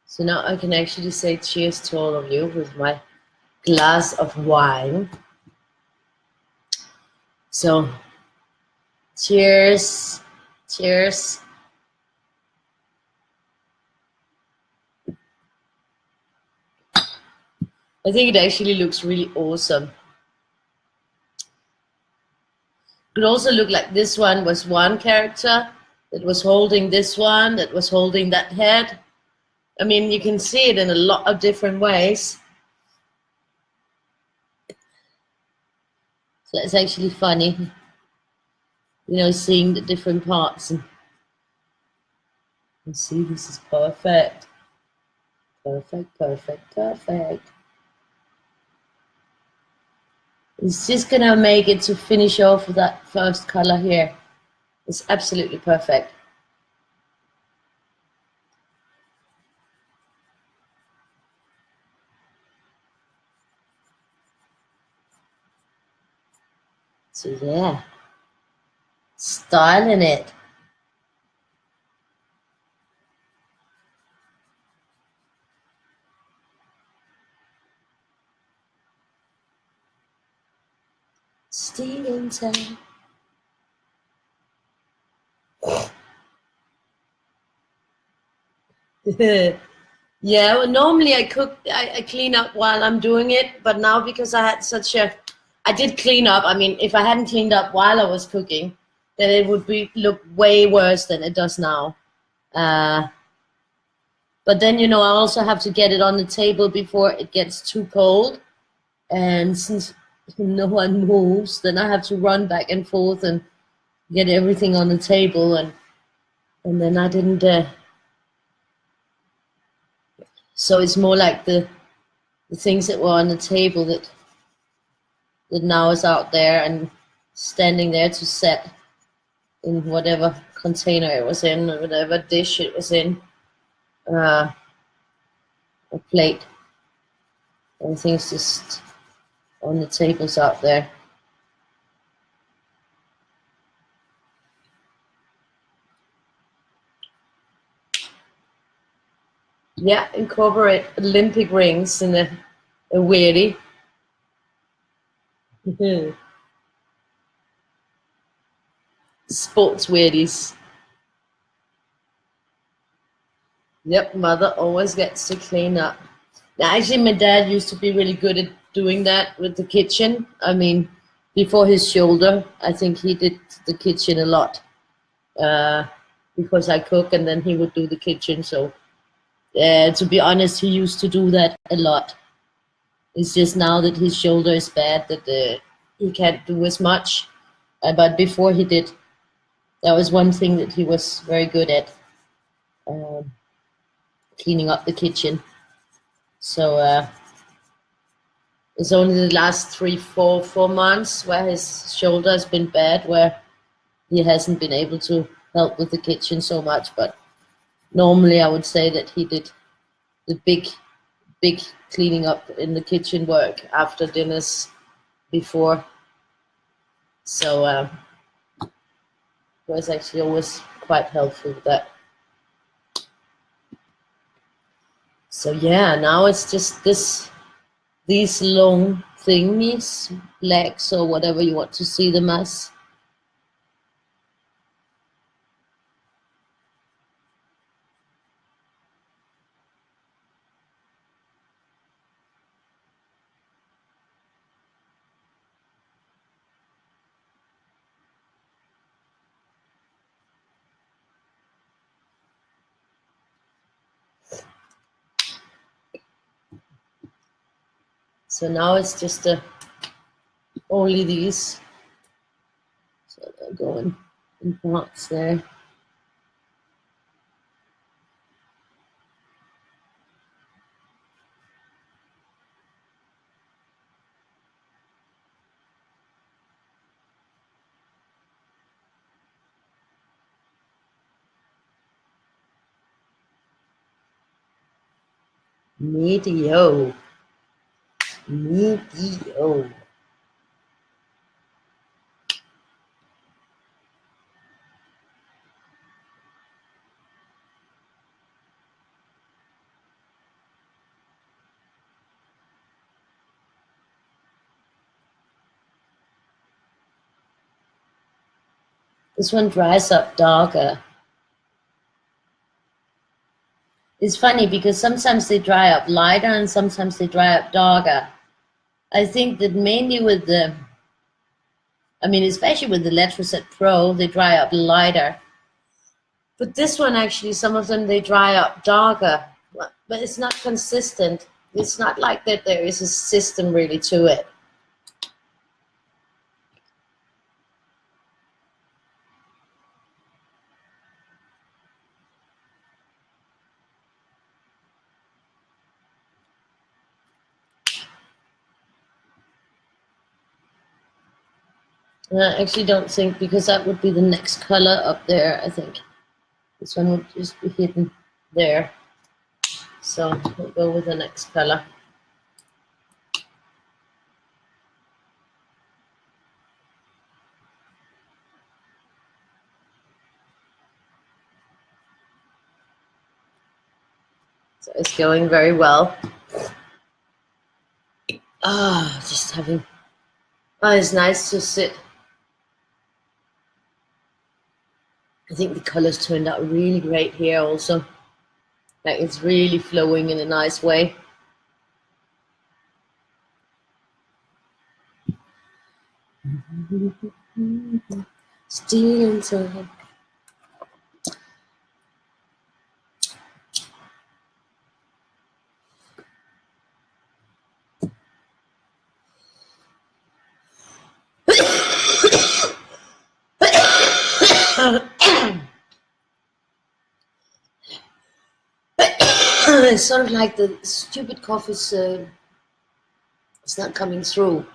So now I can actually say cheers to all of you with my glass of wine. So cheers, cheers. I think it actually looks really awesome. It could also look like this one was one character that was holding this one, that was holding that head. I mean, you can see it in a lot of different ways. So it's actually funny, you know, seeing the different parts. And see, this is perfect. Perfect, perfect, perfect. It's just gonna make it to finish off with that first color here. It's absolutely perfect. So yeah, styling it. Stevenson. Yeah, well, normally I cook, I clean up while I'm doing it, but now because I had such a, I did clean up. I mean, if I hadn't cleaned up while I was cooking, then it would be look way worse than it does now. Uh, but then, you know, I also have to get it on the table before it gets too cold. And since no one moves, then I have to run back and forth and get everything on the table. And then I didn't, so it's more like the things that were on the table that now is out there and standing there to set in whatever container it was in, or whatever dish it was in, a plate. Everything's just on the tables out there. Yeah, incorporate Olympic rings in a weirdie. Sports weirdies. Yep, mother always gets to clean up. Now, actually, my dad used to be really good at doing that with the kitchen. I mean, before his shoulder, I think he did the kitchen a lot. Because I cook and then he would do the kitchen. So, to be honest, he used to do that a lot. It's just now that his shoulder is bad that he can't do as much. But before he did, that was one thing that he was very good at, um, cleaning up the kitchen. So it's only the last 4 months where his shoulder has been bad, where he hasn't been able to help with the kitchen so much. But normally, I would say that he did the big cleaning up in the kitchen work after dinners, before. So it was actually always quite helpful with that. So yeah, now it's just these long thingies, legs or whatever you want to see them as. So now it's just only these. So they're going in parts there. Medio. This one dries up darker. It's funny because sometimes they dry up lighter and sometimes they dry up darker. I think that mainly with especially with the Letraset Pro, they dry up lighter. But this one actually, some of them, they dry up darker. But it's not consistent. It's not like that there is a system really to it. I actually don't think, because that would be the next color up there, I think. This one would just be hidden there. So we'll go with the next color. So it's going very well. Just having, it's nice to sit. I think the colors turned out really great here also. Like it's really flowing in a nice way. Still inside. It's sort of like the stupid cough is it's not coming through.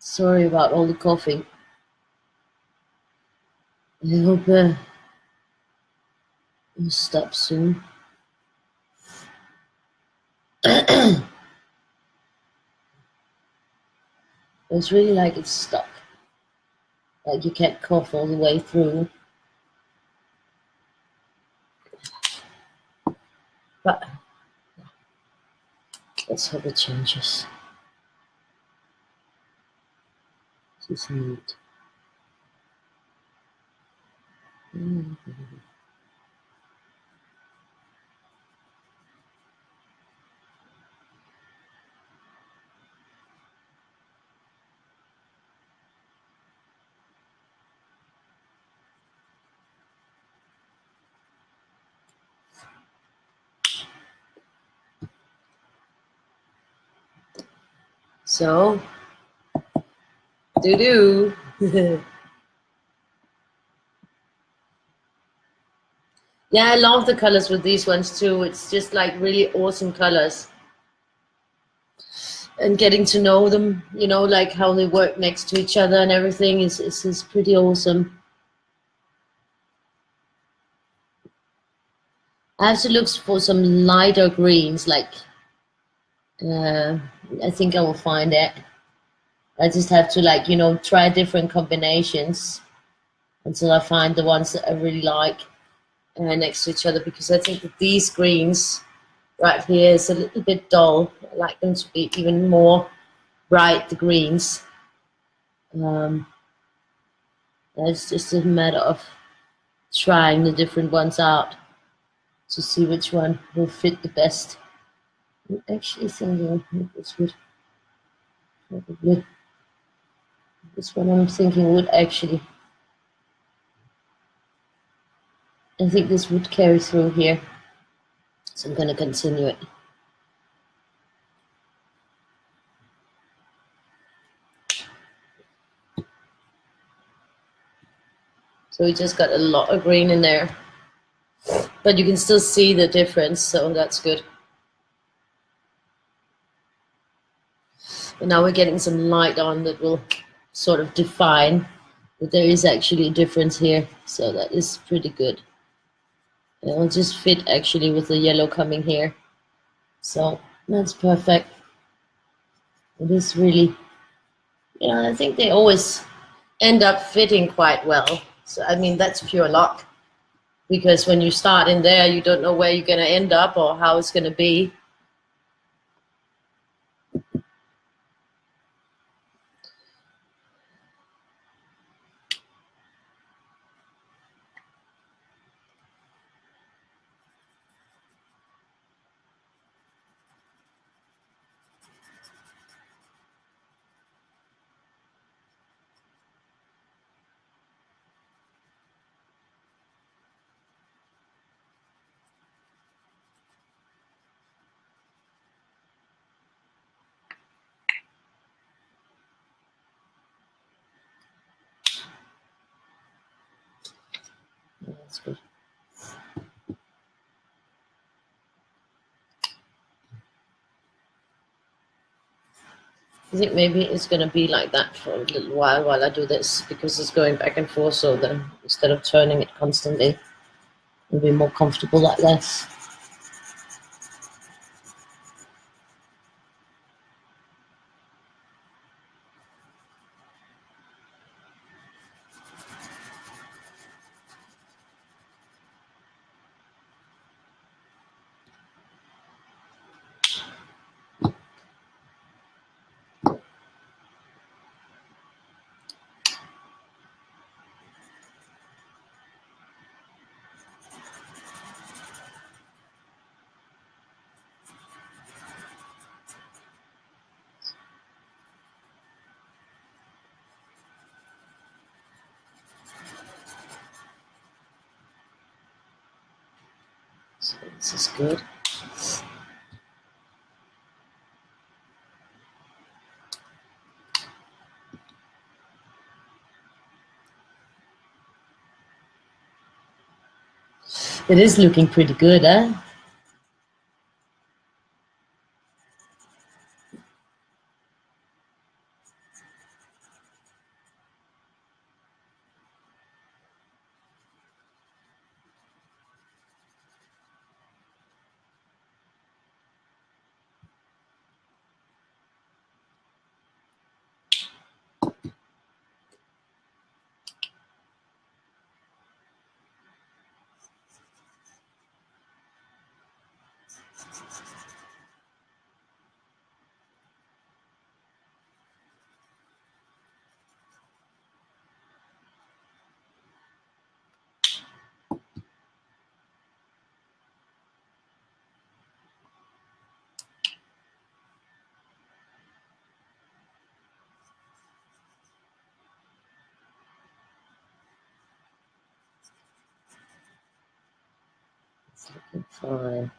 Sorry about all the coughing. I hope it'll stop soon. It's really like it's stuck. Like you can't cough all the way through. But let's hope it changes. This is neat. So, doo-doo. Yeah, I love the colors with these ones too. It's just like really awesome colors. And getting to know them, you know, like how they work next to each other and everything is pretty awesome. I have to look for some lighter greens, like, I think I will find it. I just have to, like, you know, try different combinations. until I find the ones that I really like next to each other, because I think that these greens right here is a little bit dull. I like them to be even more bright, the greens. It's just a matter of trying the different ones out to see which one will fit the best. I'm actually thinking this would probably, this one I'm thinking would actually, I think this would carry through here. So I'm going to continue it. So we just got a lot of green in there, but you can still see the difference, so that's good. And now we're getting some light on that will sort of define that there is actually a difference here, so that is pretty good. And it will just fit actually with the yellow coming here, so that's perfect. It is really, you know, I think they always end up fitting quite well. So I mean, that's pure luck, because when you start in there, you don't know where you're going to end up or how it's going to be. Yeah, that's good. I think maybe it's going to be like that for a little while I do this, because it's going back and forth, so then instead of turning it constantly, it'll be more comfortable like this. So this is good. It is looking pretty good, eh? It's looking fine.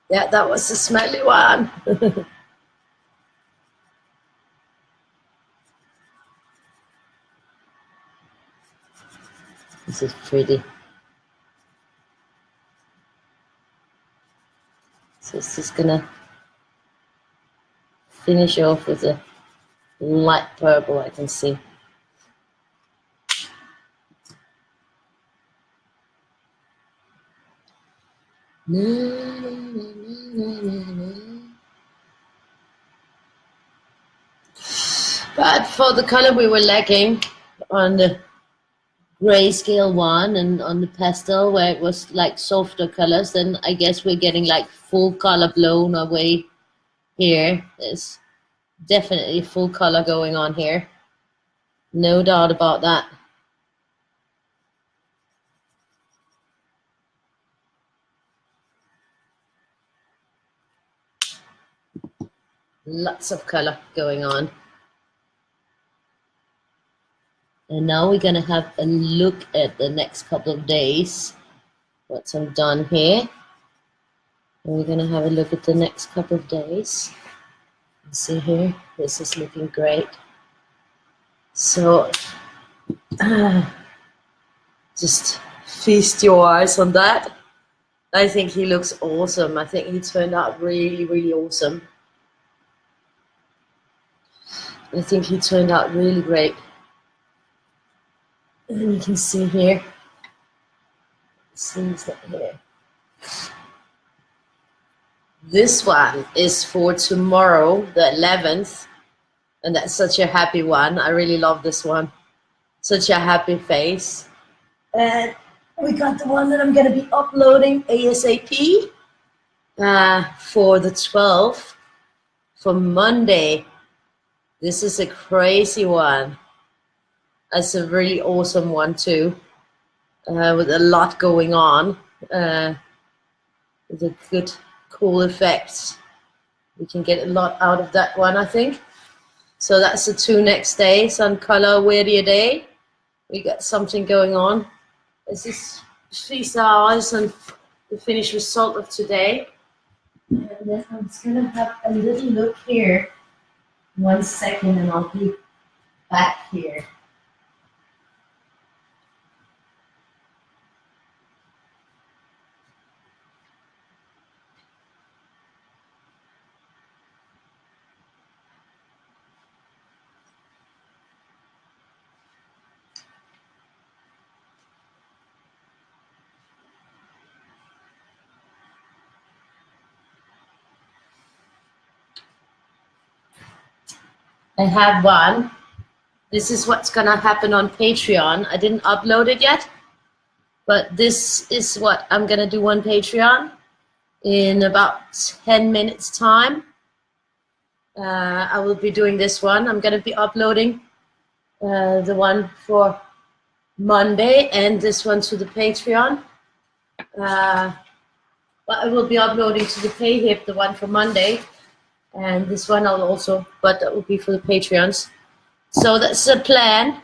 Yeah, that was the smelly one. This is pretty. So it's just gonna finish off with a light purple, I can see. But for the color we were lacking on the grayscale one and on the pastel where it was like softer colors, then I guess we're getting like full color blown away here. There's definitely full color going on here. No doubt about that. Lots of color going on. And now we're gonna have a look at the next couple of days, what I've done here. And we're gonna have a look at the next couple of days. See here, this is looking great. So just feast your eyes on that. I think he looks awesome. I think he turned out really, really awesome. I think he turned out really great. And you can see here, seems that here. This one is for tomorrow, the 11th, and that's such a happy one. I really love this one. Such a happy face. And we got the one that I'm going to be uploading ASAP for the 12th, for Monday. This is a crazy one. It's a really awesome one too, with a lot going on, with a good, cool effects. We can get a lot out of that one, I think. So that's the 2 next days on Color Weirdie Day. We got something going on. This is feast our eyes on the finished result of today. And then I'm just gonna have a little look here. 1 second and I'll be back here. I have one. This is what's gonna happen on Patreon. I didn't upload it yet, but this is what I'm gonna do on Patreon in about 10 minutes time. I will be doing this one. I'm gonna be uploading the one for Monday and this one to the Patreon. But I will be uploading to the PayHip the one for Monday. And this one I'll also, but that will be for the Patreons. So that's the plan.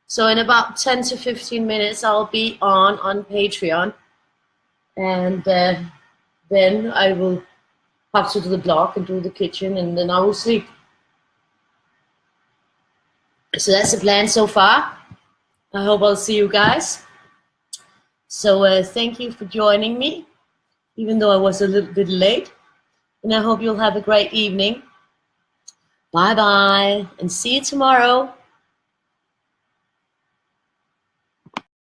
So in about 10 to 15 minutes, I'll be on Patreon. And then I will have to do the blog and do the kitchen, and then I will sleep. So that's the plan so far. I hope I'll see you guys. So thank you for joining me, even though I was a little bit late. And I hope you'll have a great evening. Bye-bye, and see you tomorrow.